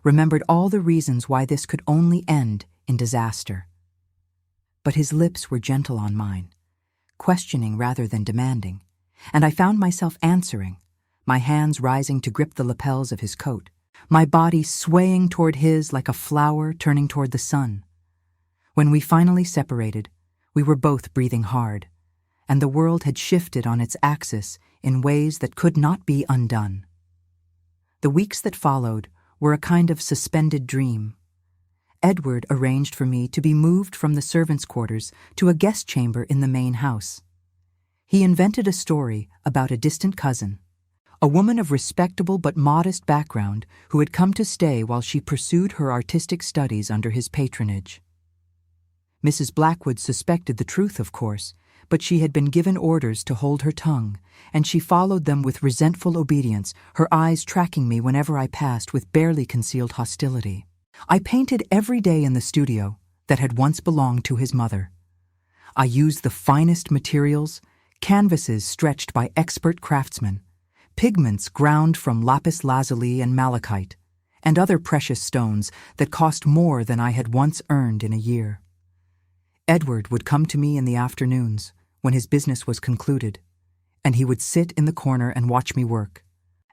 Speaker 1: remembered all the reasons why this could only end in disaster. But his lips were gentle on mine, questioning rather than demanding, and I found myself answering, my hands rising to grip the lapels of his coat, my body swaying toward his like a flower turning toward the sun. When we finally separated, we were both breathing hard, and the world had shifted on its axis in ways that could not be undone. The weeks that followed were a kind of suspended dream. Edward arranged for me to be moved from the servants' quarters to a guest chamber in the main house. He invented a story about a distant cousin, a woman of respectable but modest background who had come to stay while she pursued her artistic studies under his patronage. Mrs. Blackwood suspected the truth, of course, but she had been given orders to hold her tongue, and she followed them with resentful obedience, her eyes tracking me whenever I passed with barely concealed hostility. I painted every day in the studio that had once belonged to his mother. I used the finest materials, canvases stretched by expert craftsmen, pigments ground from lapis lazuli and malachite, and other precious stones that cost more than I had once earned in a year. Edward would come to me in the afternoons, when his business was concluded, and he would sit in the corner and watch me work,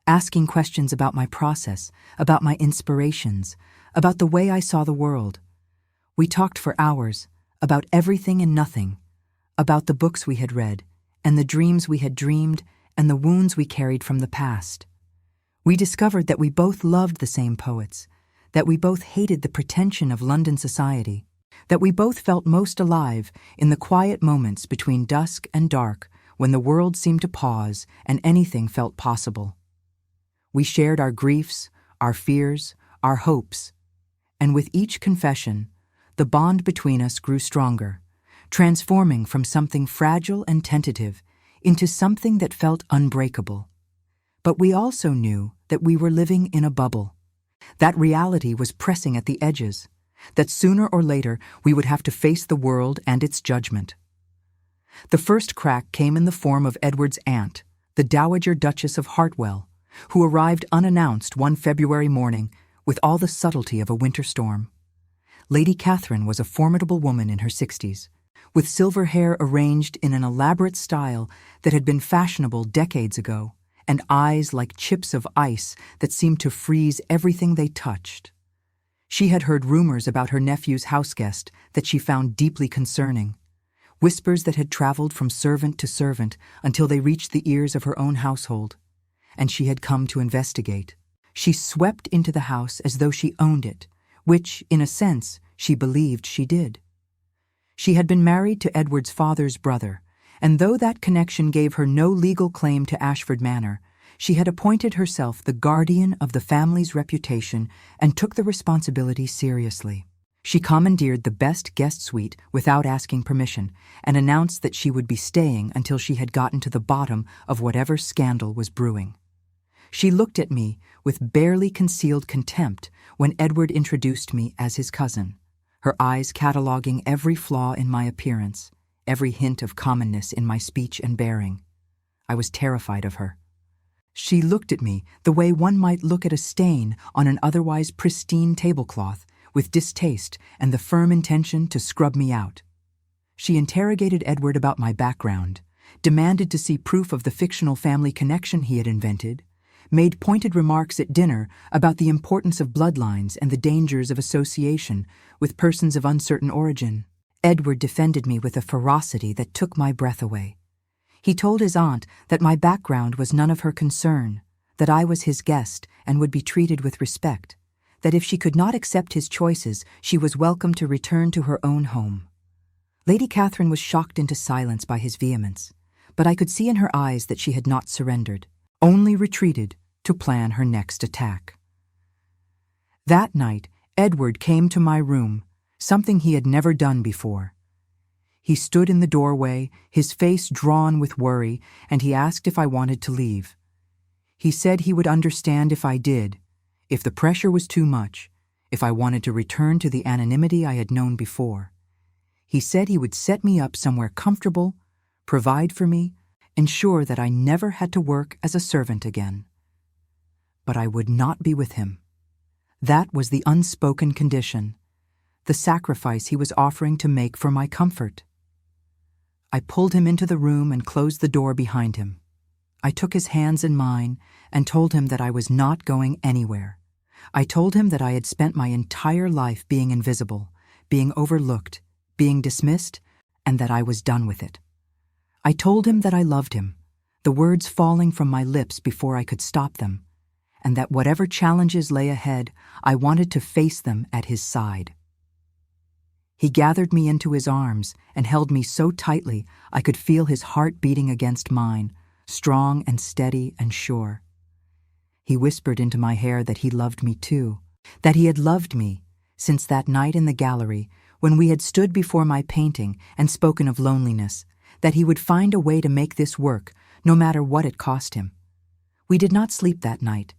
Speaker 1: asking questions about my process, about my inspirations, about the way I saw the world. We talked for hours, about everything and nothing, about the books we had read, and the dreams we had dreamed, and the wounds we carried from the past. We discovered that we both loved the same poets, that we both hated the pretension of London society, that we both felt most alive in the quiet moments between dusk and dark when the world seemed to pause and anything felt possible. We shared our griefs, our fears, our hopes, and with each confession, the bond between us grew stronger, transforming from something fragile and tentative into something that felt unbreakable. But we also knew that we were living in a bubble, that reality was pressing at the edges, that sooner or later we would have to face the world and its judgment. The first crack came in the form of Edward's aunt, the Dowager Duchess of Hartwell, who arrived unannounced one February morning with all the subtlety of a winter storm. Lady Catherine was a formidable woman in her 60s, with silver hair arranged in an elaborate style that had been fashionable decades ago, and eyes like chips of ice that seemed to freeze everything they touched. She had heard rumors about her nephew's houseguest that she found deeply concerning, whispers that had traveled from servant to servant until they reached the ears of her own household, and she had come to investigate. She swept into the house as though she owned it, which, in a sense, she believed she did. She had been married to Edward's father's brother, and though that connection gave her no legal claim to Ashford Manor, she had appointed herself the guardian of the family's reputation and took the responsibility seriously. She commandeered the best guest suite without asking permission and announced that she would be staying until she had gotten to the bottom of whatever scandal was brewing. She looked at me with barely concealed contempt when Edward introduced me as his cousin, her eyes cataloguing every flaw in my appearance, every hint of commonness in my speech and bearing. I was terrified of her. She looked at me the way one might look at a stain on an otherwise pristine tablecloth, with distaste and the firm intention to scrub me out. She interrogated Edward about my background, demanded to see proof of the fictional family connection he had invented, made pointed remarks at dinner about the importance of bloodlines and the dangers of association with persons of uncertain origin. Edward defended me with a ferocity that took my breath away. He told his aunt that my background was none of her concern, that I was his guest and would be treated with respect, that if she could not accept his choices, she was welcome to return to her own home. Lady Catherine was shocked into silence by his vehemence, but I could see in her eyes that she had not surrendered, only retreated to plan her next attack. That night, Edward came to my room, something he had never done before. He stood in the doorway, his face drawn with worry, and he asked if I wanted to leave. He said he would understand if I did, if the pressure was too much, if I wanted to return to the anonymity I had known before. He said he would set me up somewhere comfortable, provide for me, ensure that I never had to work as a servant again. But I would not be with him. That was the unspoken condition, the sacrifice he was offering to make for my comfort. I pulled him into the room and closed the door behind him. I took his hands in mine and told him that I was not going anywhere. I told him that I had spent my entire life being invisible, being overlooked, being dismissed, and that I was done with it. I told him that I loved him, the words falling from my lips before I could stop them, and that whatever challenges lay ahead, I wanted to face them at his side. He gathered me into his arms and held me so tightly I could feel his heart beating against mine, strong and steady and sure. He whispered into my hair that he loved me too, that he had loved me since that night in the gallery when we had stood before my painting and spoken of loneliness, that he would find a way to make this work, no matter what it cost him. We did not sleep that night.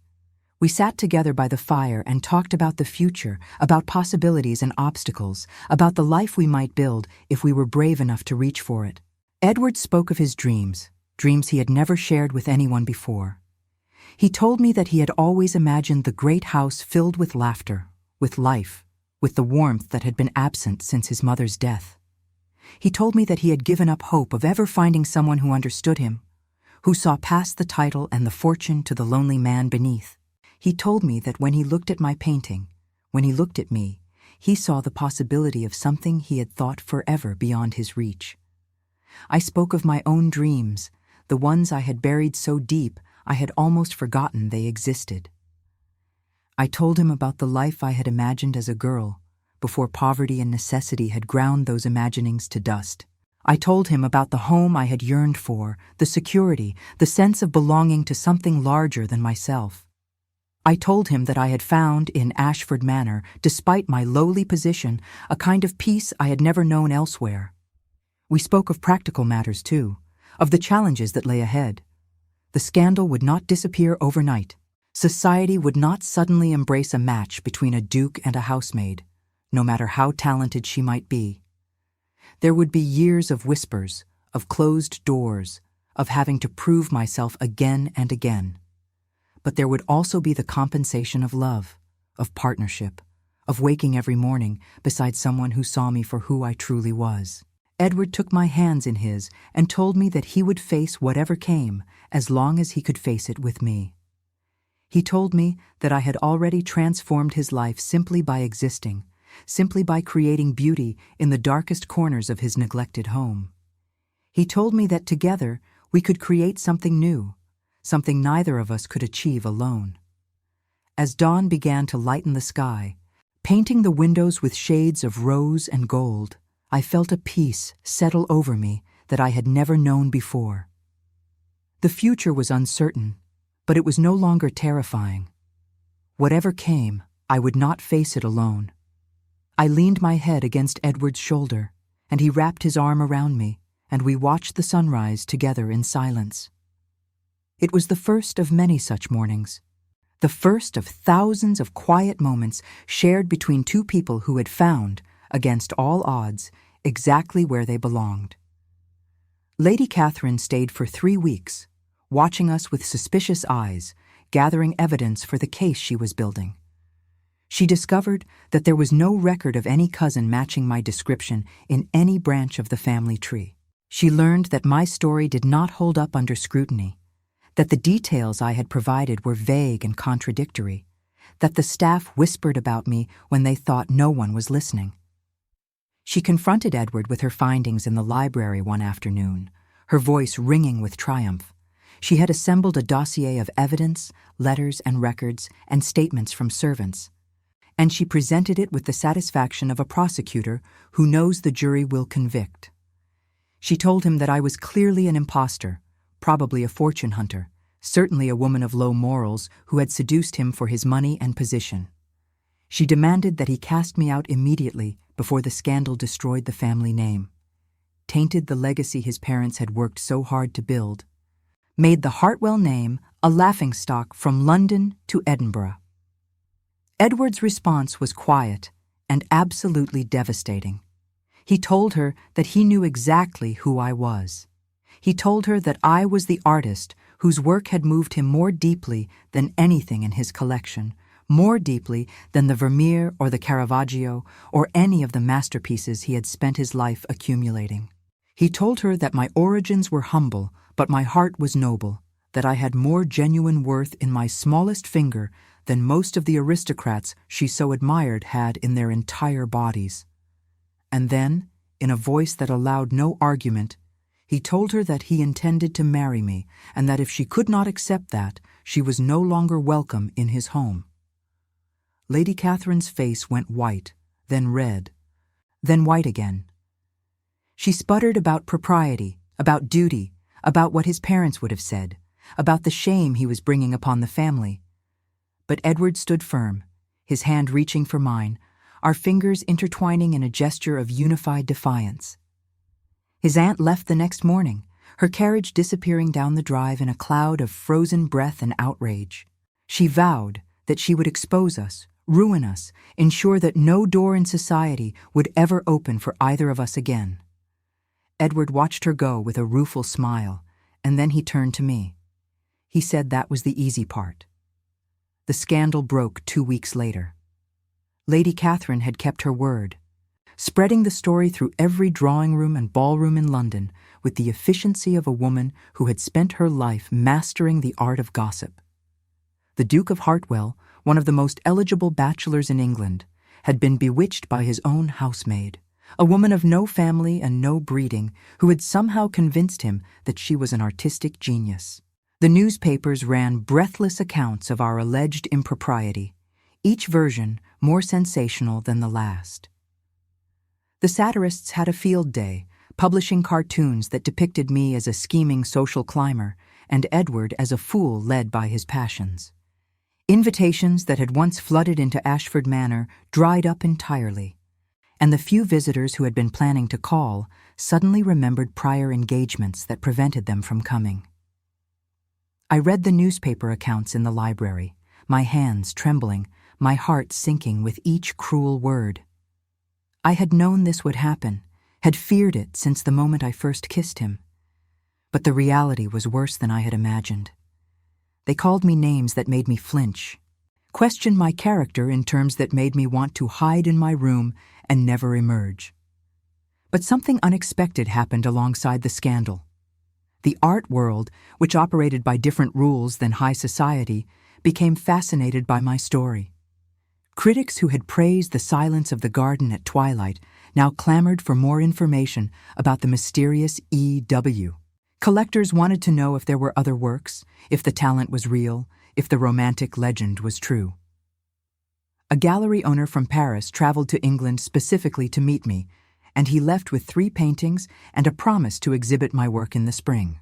Speaker 1: We sat together by the fire and talked about the future, about possibilities and obstacles, about the life we might build if we were brave enough to reach for it. Edward spoke of his dreams he had never shared with anyone before. He told me that he had always imagined the great house filled with laughter, with life, with the warmth that had been absent since his mother's death. He told me that he had given up hope of ever finding someone who understood him, who saw past the title and the fortune to the lonely man beneath. He told me that when he looked at my painting, when he looked at me, he saw the possibility of something he had thought forever beyond his reach. I spoke of my own dreams, the ones I had buried so deep I had almost forgotten they existed. I told him about the life I had imagined as a girl, before poverty and necessity had ground those imaginings to dust. I told him about the home I had yearned for, the security, the sense of belonging to something larger than myself. I told him that I had found in Ashford Manor, despite my lowly position, a kind of peace I had never known elsewhere. We spoke of practical matters too, of the challenges that lay ahead. The scandal would not disappear overnight. Society would not suddenly embrace a match between a duke and a housemaid, no matter how talented she might be. There would be years of whispers, of closed doors, of having to prove myself again and again. But there would also be the compensation of love, of partnership, of waking every morning beside someone who saw me for who I truly was. Edward took my hands in his and told me that he would face whatever came as long as he could face it with me. He told me that I had already transformed his life simply by existing, simply by creating beauty in the darkest corners of his neglected home. He told me that together we could create something new, something neither of us could achieve alone. As dawn began to lighten the sky, painting the windows with shades of rose and gold, I felt a peace settle over me that I had never known before. The future was uncertain, but it was no longer terrifying. Whatever came, I would not face it alone. I leaned my head against Edward's shoulder, and he wrapped his arm around me, and we watched the sunrise together in silence. It was the first of many such mornings, the first of thousands of quiet moments shared between two people who had found, against all odds, exactly where they belonged. Lady Catherine stayed for 3 weeks, watching us with suspicious eyes, gathering evidence for the case she was building. She discovered that there was no record of any cousin matching my description in any branch of the family tree. She learned that my story did not hold up under scrutiny, that the details I had provided were vague and contradictory, that the staff whispered about me when they thought no one was listening. She confronted Edward with her findings in the library one afternoon, her voice ringing with triumph. She had assembled a dossier of evidence, letters and records, and statements from servants, and she presented it with the satisfaction of a prosecutor who knows the jury will convict. She told him that I was clearly an impostor, probably a fortune hunter, certainly a woman of low morals who had seduced him for his money and position. She demanded that he cast me out immediately before the scandal destroyed the family name, tainted the legacy his parents had worked so hard to build, made the Hartwell name a laughingstock from London to Edinburgh. Edward's response was quiet and absolutely devastating. He told her that he knew exactly who I was. He told her that I was the artist whose work had moved him more deeply than anything in his collection, more deeply than the Vermeer or the Caravaggio or any of the masterpieces he had spent his life accumulating. He told her that my origins were humble, but my heart was noble, that I had more genuine worth in my smallest finger than most of the aristocrats she so admired had in their entire bodies. And then, in a voice that allowed no argument, he told her that he intended to marry me, and that if she could not accept that, she was no longer welcome in his home. Lady Catherine's face went white, then red, then white again. She sputtered about propriety, about duty, about what his parents would have said, about the shame he was bringing upon the family. But Edward stood firm, his hand reaching for mine, our fingers intertwining in a gesture of unified defiance. His aunt left the next morning, her carriage disappearing down the drive in a cloud of frozen breath and outrage. She vowed that she would expose us, ruin us, ensure that no door in society would ever open for either of us again. Edward watched her go with a rueful smile, and then he turned to me. He said that was the easy part. The scandal broke 2 weeks later. Lady Catherine had kept her word, spreading the story through every drawing room and ballroom in London with the efficiency of a woman who had spent her life mastering the art of gossip. The Duke of Hartwell, one of the most eligible bachelors in England, had been bewitched by his own housemaid, a woman of no family and no breeding who had somehow convinced him that she was an artistic genius. The newspapers ran breathless accounts of our alleged impropriety, each version more sensational than the last. The satirists had a field day, publishing cartoons that depicted me as a scheming social climber and Edward as a fool led by his passions. Invitations that had once flooded into Ashford Manor dried up entirely, and the few visitors who had been planning to call suddenly remembered prior engagements that prevented them from coming. I read the newspaper accounts in the library, my hands trembling, my heart sinking with each cruel word. I had known this would happen, had feared it since the moment I first kissed him. But the reality was worse than I had imagined. They called me names that made me flinch. questioned my character in terms that made me want to hide in my room and never emerge. But something unexpected happened alongside the scandal. The art world, which operated by different rules than high society, became fascinated by my story. Critics who had praised the silence of the garden at twilight now clamored for more information about the mysterious E.W. Collectors wanted to know if there were other works, if the talent was real, if the romantic legend was true. A gallery owner from Paris traveled to England specifically to meet me, and he left with 3 paintings and a promise to exhibit my work in the spring.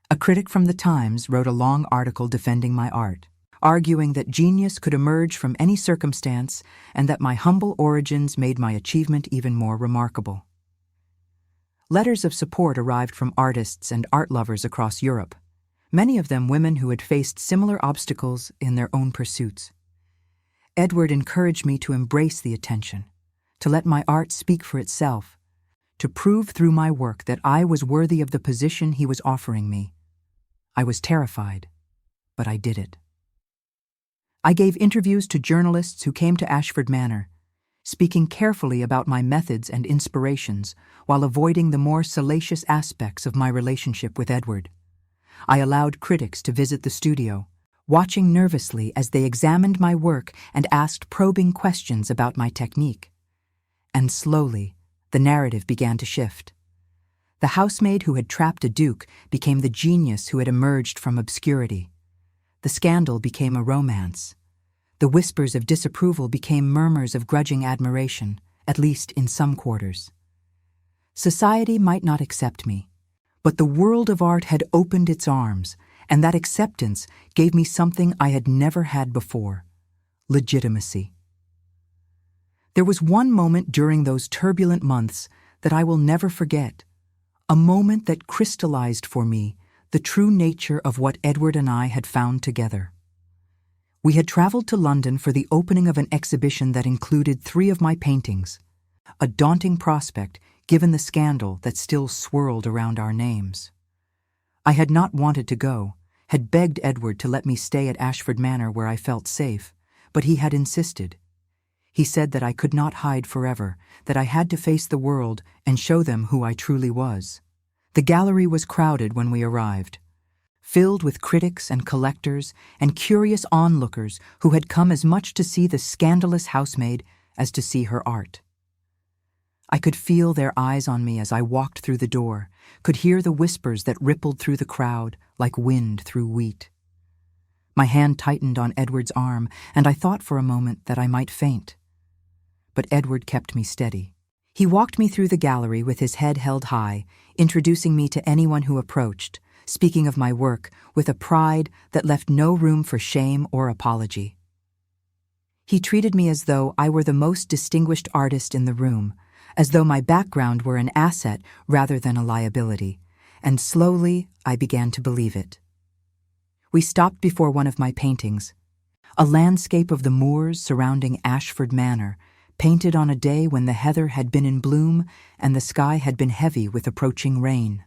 Speaker 1: A critic from the Times wrote a long article defending my art, arguing that genius could emerge from any circumstance and that my humble origins made my achievement even more remarkable. Letters of support arrived from artists and art lovers across Europe, many of them women who had faced similar obstacles in their own pursuits. Edward encouraged me to embrace the attention, to let my art speak for itself, to prove through my work that I was worthy of the position he was offering me. I was terrified, but I did it. I gave interviews to journalists who came to Ashford Manor, speaking carefully about my methods and inspirations while avoiding the more salacious aspects of my relationship with Edward. I allowed critics to visit the studio, watching nervously as they examined my work and asked probing questions about my technique. And slowly, the narrative began to shift. The housemaid who had trapped a duke became the genius who had emerged from obscurity. The scandal became a romance. The whispers of disapproval became murmurs of grudging admiration, at least in some quarters. Society might not accept me, but the world of art had opened its arms, and that acceptance gave me something I had never had before: legitimacy. There was one moment during those turbulent months that I will never forget, a moment that crystallized for me the true nature of what Edward and I had found together. We had traveled to London for the opening of an exhibition that included 3 of my paintings, a daunting prospect given the scandal that still swirled around our names. I had not wanted to go, had begged Edward to let me stay at Ashford Manor where I felt safe, but he had insisted. He said that I could not hide forever, that I had to face the world and show them who I truly was. The gallery was crowded when we arrived, filled with critics and collectors and curious onlookers who had come as much to see the scandalous housemaid as to see her art. I could feel their eyes on me as I walked through the door, could hear the whispers that rippled through the crowd like wind through wheat. My hand tightened on Edward's arm, and I thought for a moment that I might faint. But Edward kept me steady. He walked me through the gallery with his head held high, introducing me to anyone who approached, speaking of my work with a pride that left no room for shame or apology. He treated me as though I were the most distinguished artist in the room, as though my background were an asset rather than a liability, and slowly I began to believe it. We stopped before one of my paintings, a landscape of the moors surrounding Ashford Manor, painted on a day when the heather had been in bloom and the sky had been heavy with approaching rain.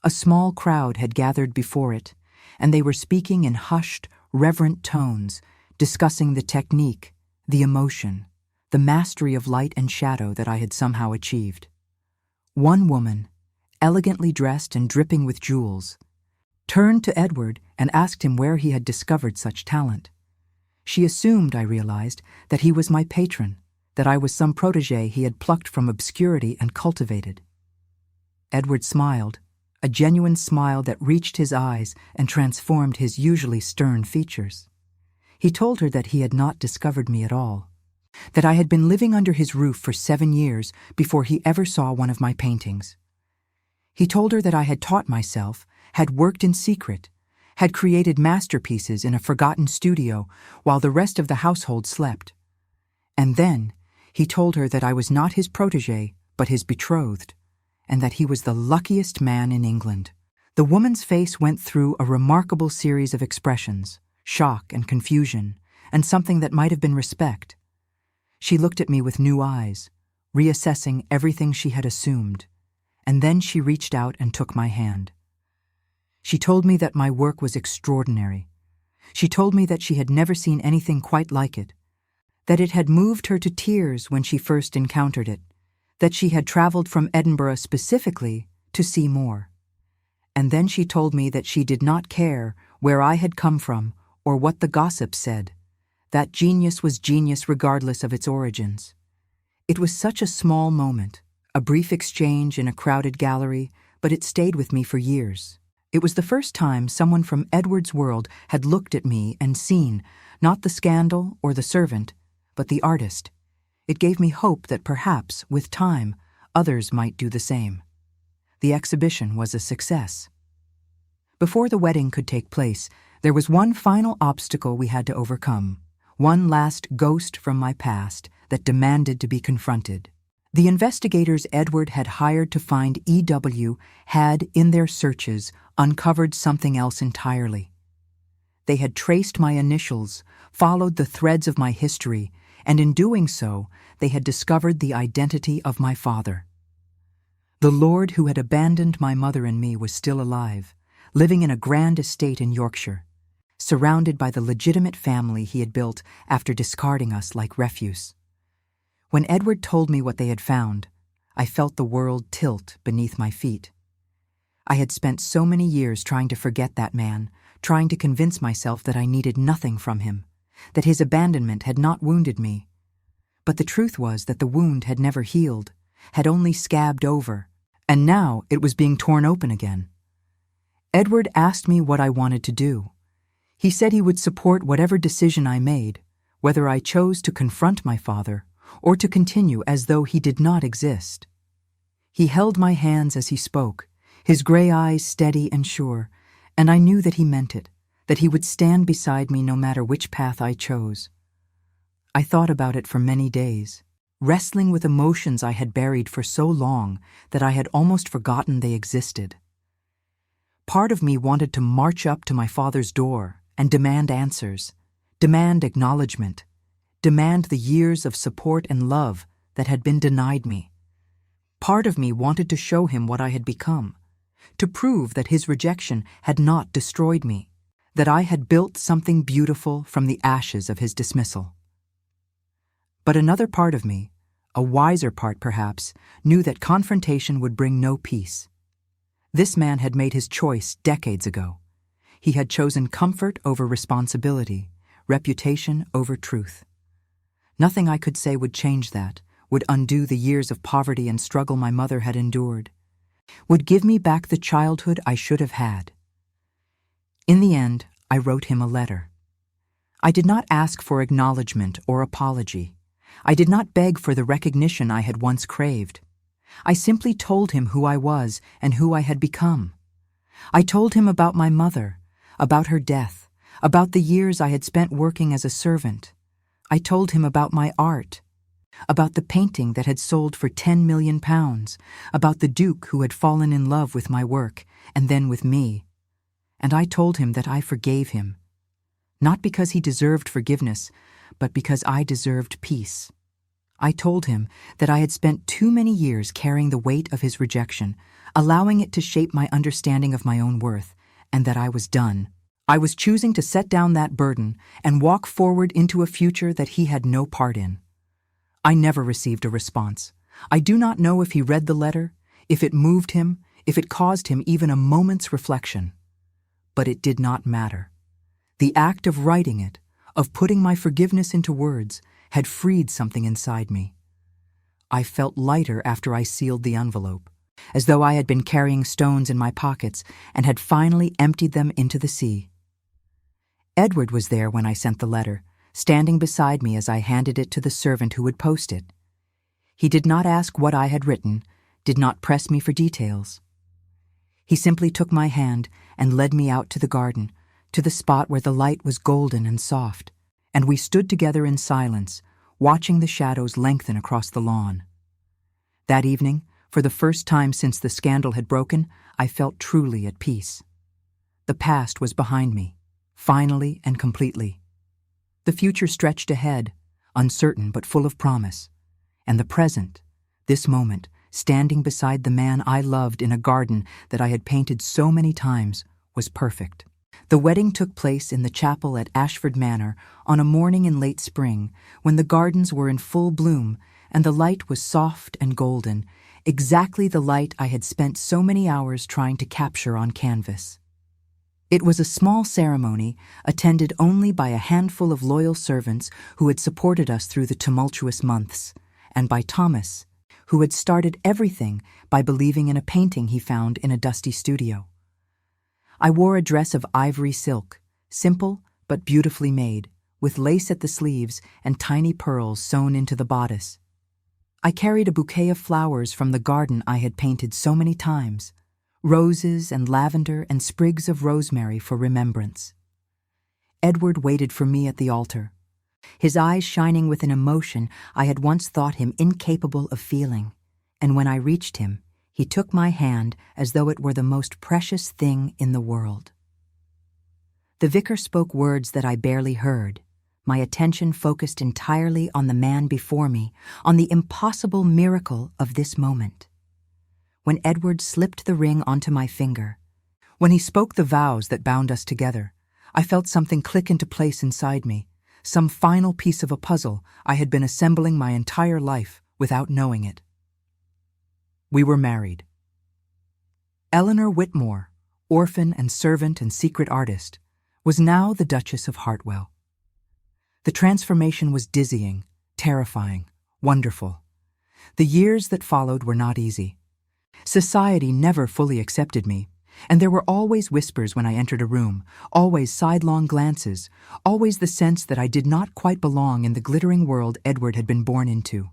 Speaker 1: A small crowd had gathered before it, and they were speaking in hushed, reverent tones, discussing the technique, the emotion, the mastery of light and shadow that I had somehow achieved. One woman, elegantly dressed and dripping with jewels, turned to Edward and asked him where he had discovered such talent. She assumed, I realized, that he was my patron, that I was some protégé he had plucked from obscurity and cultivated. Edward smiled, a genuine smile that reached his eyes and transformed his usually stern features. He told her that he had not discovered me at all, that I had been living under his roof for 7 years before he ever saw one of my paintings. He told her that I had taught myself, had worked in secret, had created masterpieces in a forgotten studio while the rest of the household slept. And then he told her that I was not his protégé, but his betrothed, and that he was the luckiest man in England. The woman's face went through a remarkable series of expressions, shock and confusion, and something that might have been respect. She looked at me with new eyes, reassessing everything she had assumed, and then she reached out and took my hand. She told me that my work was extraordinary, She told me that she had never seen anything quite like it, that it had moved her to tears when she first encountered it, that she had traveled from Edinburgh specifically to see more. And then she told me that she did not care where I had come from or what the gossip said, that genius was genius regardless of its origins. It was such a small moment, a brief exchange in a crowded gallery, but it stayed with me for years. It was the first time someone from Edward's world had looked at me and seen, not the scandal or the servant, but the artist. It gave me hope that perhaps, with time, others might do the same. The exhibition was a success. Before the wedding could take place, there was one final obstacle we had to overcome, one last ghost from my past that demanded to be confronted. The investigators Edward had hired to find E.W. had, in their searches, uncovered something else entirely. They had traced my initials, followed the threads of my history, and in doing so, they had discovered the identity of my father. The lord who had abandoned my mother and me was still alive, living in a grand estate in Yorkshire, surrounded by the legitimate family he had built after discarding us like refuse. When Edward told me what they had found, I felt the world tilt beneath my feet. I had spent so many years trying to forget that man, trying to convince myself that I needed nothing from him, that his abandonment had not wounded me. But the truth was that the wound had never healed, had only scabbed over, and now it was being torn open again. Edward asked me what I wanted to do. He said he would support whatever decision I made, whether I chose to confront my father or to continue as though he did not exist. He held my hands as he spoke, his gray eyes steady and sure, and I knew that he meant it, that he would stand beside me no matter which path I chose. I thought about it for many days, wrestling with emotions I had buried for so long that I had almost forgotten they existed. Part of me wanted to march up to my father's door and demand answers, demand acknowledgement, demand the years of support and love that had been denied me. Part of me wanted to show him what I had become, to prove that his rejection had not destroyed me, that I had built something beautiful from the ashes of his dismissal. But another part of me, a wiser part perhaps, knew that confrontation would bring no peace. This man had made his choice decades ago. He had chosen comfort over responsibility, reputation over truth. Nothing I could say would change that, would undo the years of poverty and struggle my mother had endured, would give me back the childhood I should have had. In the end, I wrote him a letter. I did not ask for acknowledgement or apology. I did not beg for the recognition I had once craved. I simply told him who I was and who I had become. I told him about my mother, about her death, about the years I had spent working as a servant. I told him about my art, about the painting that had sold for £10 million, about the Duke who had fallen in love with my work and then with me. And I told him that I forgave him, not because he deserved forgiveness, but because I deserved peace. I told him that I had spent too many years carrying the weight of his rejection, allowing it to shape my understanding of my own worth, and that I was done. I was choosing to set down that burden and walk forward into a future that he had no part in. I never received a response. I do not know if he read the letter, if it moved him, if it caused him even a moment's reflection. But it did not matter. The act of writing it, of putting my forgiveness into words, had freed something inside me. I felt lighter after I sealed the envelope, as though I had been carrying stones in my pockets and had finally emptied them into the sea. Edward was there when I sent the letter, standing beside me as I handed it to the servant who would post it. He did not ask what I had written, did not press me for details. He simply took my hand and led me out to the garden, to the spot where the light was golden and soft, and we stood together in silence, watching the shadows lengthen across the lawn. That evening, for the first time since the scandal had broken, I felt truly at peace. The past was behind me, finally and completely. The future stretched ahead, uncertain but full of promise, and the present, this moment, standing beside the man I loved in a garden that I had painted so many times, was perfect. The wedding took place in the chapel at Ashford Manor on a morning in late spring, when the gardens were in full bloom and the light was soft and golden, exactly the light I had spent so many hours trying to capture on canvas. It was a small ceremony, attended only by a handful of loyal servants who had supported us through the tumultuous months, and by Thomas, who had started everything by believing in a painting he found in a dusty studio. I wore a dress of ivory silk, simple but beautifully made, with lace at the sleeves and tiny pearls sewn into the bodice. I carried a bouquet of flowers from the garden I had painted so many times, roses and lavender and sprigs of rosemary for remembrance. Edward waited for me at the altar, his eyes shining with an emotion I had once thought him incapable of feeling, and when I reached him, he took my hand as though it were the most precious thing in the world. The vicar spoke words that I barely heard, my attention focused entirely on the man before me, on the impossible miracle of this moment. When Edward slipped the ring onto my finger, when he spoke the vows that bound us together, I felt something click into place inside me, some final piece of a puzzle I had been assembling my entire life without knowing it. We were married. Eleanor Whitmore, orphan and servant and secret artist, was now the Duchess of Hartwell. The transformation was dizzying, terrifying, wonderful. The years that followed were not easy. Society never fully accepted me, and there were always whispers when I entered a room, always sidelong glances, always the sense that I did not quite belong in the glittering world Edward had been born into.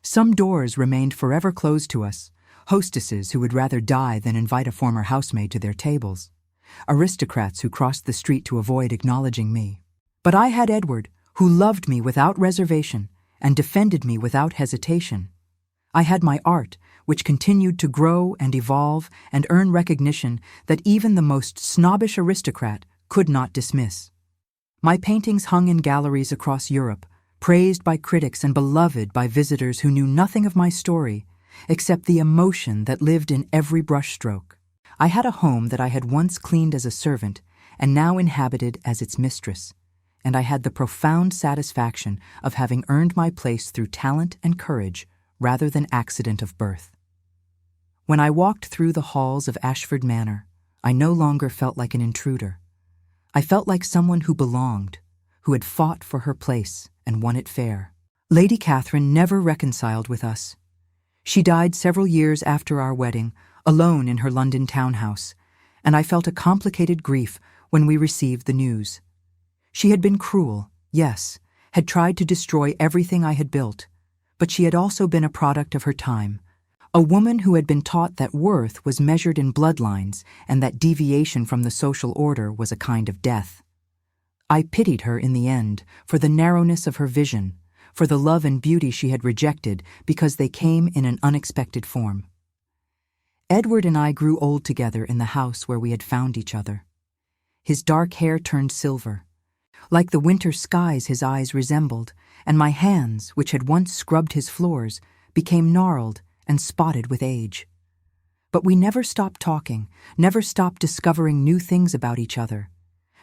Speaker 1: Some doors remained forever closed to us, hostesses who would rather die than invite a former housemaid to their tables, aristocrats who crossed the street to avoid acknowledging me. But I had Edward, who loved me without reservation and defended me without hesitation. I had my art, which continued to grow and evolve and earn recognition that even the most snobbish aristocrat could not dismiss. My paintings hung in galleries across Europe, praised by critics and beloved by visitors who knew nothing of my story, except the emotion that lived in every brushstroke. I had a home that I had once cleaned as a servant and now inhabited as its mistress, and I had the profound satisfaction of having earned my place through talent and courage rather than accident of birth. When I walked through the halls of Ashford Manor, I no longer felt like an intruder. I felt like someone who belonged, who had fought for her place and won it fair. Lady Catherine never reconciled with us. She died several years after our wedding, alone in her London townhouse, and I felt a complicated grief when we received the news. She had been cruel, yes, had tried to destroy everything I had built, but she had also been a product of her time, a woman who had been taught that worth was measured in bloodlines and that deviation from the social order was a kind of death. I pitied her in the end for the narrowness of her vision, for the love and beauty she had rejected because they came in an unexpected form. Edward and I grew old together in the house where we had found each other. His dark hair turned silver. Like the winter skies his eyes resembled, and my hands, which had once scrubbed his floors, became gnarled and spotted with age. But we never stopped talking, never stopped discovering new things about each other,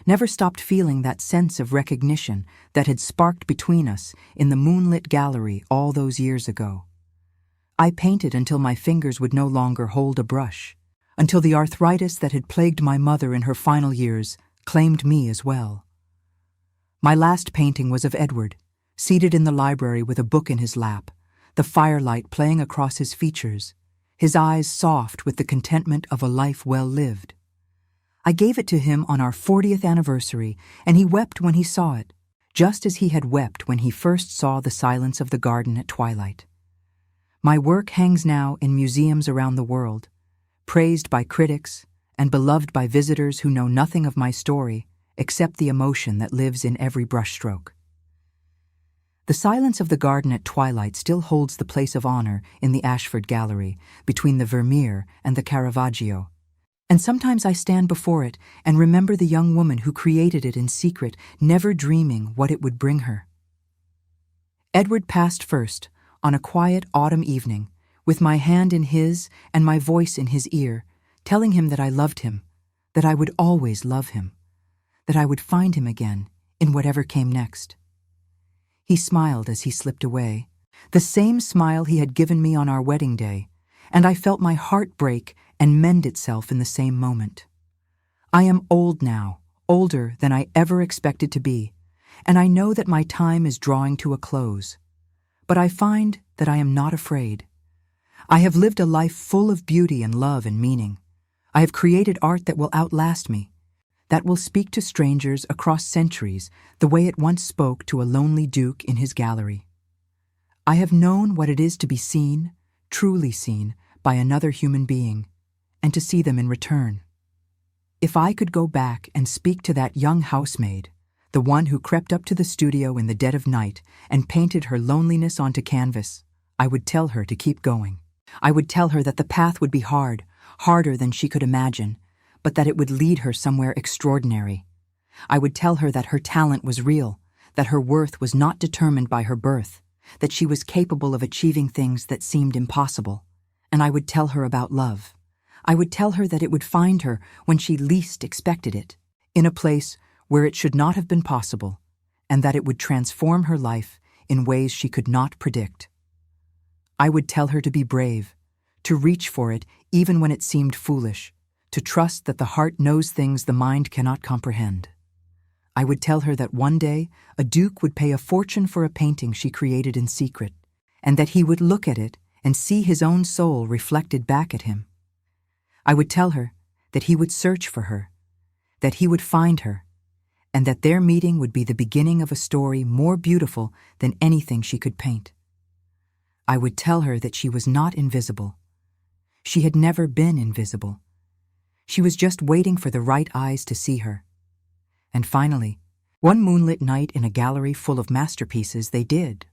Speaker 1: never stopped feeling that sense of recognition that had sparked between us in the moonlit gallery all those years ago. I painted until my fingers would no longer hold a brush, until the arthritis that had plagued my mother in her final years claimed me as well. My last painting was of Edward, seated in the library with a book in his lap, the firelight playing across his features, his eyes soft with the contentment of a life well lived. I gave it to him on our 40th anniversary, and he wept when he saw it, just as he had wept when he first saw the silence of the garden at twilight. My work hangs now in museums around the world, praised by critics and beloved by visitors who know nothing of my story except the emotion that lives in every brushstroke. The silence of the garden at twilight still holds the place of honor in the Ashford Gallery between the Vermeer and the Caravaggio, and sometimes I stand before it and remember the young woman who created it in secret, never dreaming what it would bring her. Edward passed first, on a quiet autumn evening, with my hand in his and my voice in his ear, telling him that I loved him, that I would always love him, that I would find him again in whatever came next. He smiled as he slipped away, the same smile he had given me on our wedding day, and I felt my heart break and mend itself in the same moment. I am old now, older than I ever expected to be, and I know that my time is drawing to a close. But I find that I am not afraid. I have lived a life full of beauty and love and meaning. I have created art that will outlast me, that will speak to strangers across centuries the way it once spoke to a lonely duke in his gallery. I have known what it is to be seen, truly seen, by another human being, and to see them in return. If I could go back and speak to that young housemaid, the one who crept up to the studio in the dead of night and painted her loneliness onto canvas, I would tell her to keep going. I would tell her that the path would be hard, harder than she could imagine, but that it would lead her somewhere extraordinary. I would tell her that her talent was real, that her worth was not determined by her birth, that she was capable of achieving things that seemed impossible. And I would tell her about love. I would tell her that it would find her when she least expected it, in a place where it should not have been possible, and that it would transform her life in ways she could not predict. I would tell her to be brave, to reach for it even when it seemed foolish, to trust that the heart knows things the mind cannot comprehend. I would tell her that one day a duke would pay a fortune for a painting she created in secret, and that he would look at it and see his own soul reflected back at him. I would tell her that he would search for her, that he would find her, and that their meeting would be the beginning of a story more beautiful than anything she could paint. I would tell her that she was not invisible. She had never been invisible. She was just waiting for the right eyes to see her. And finally, one moonlit night in a gallery full of masterpieces, they did.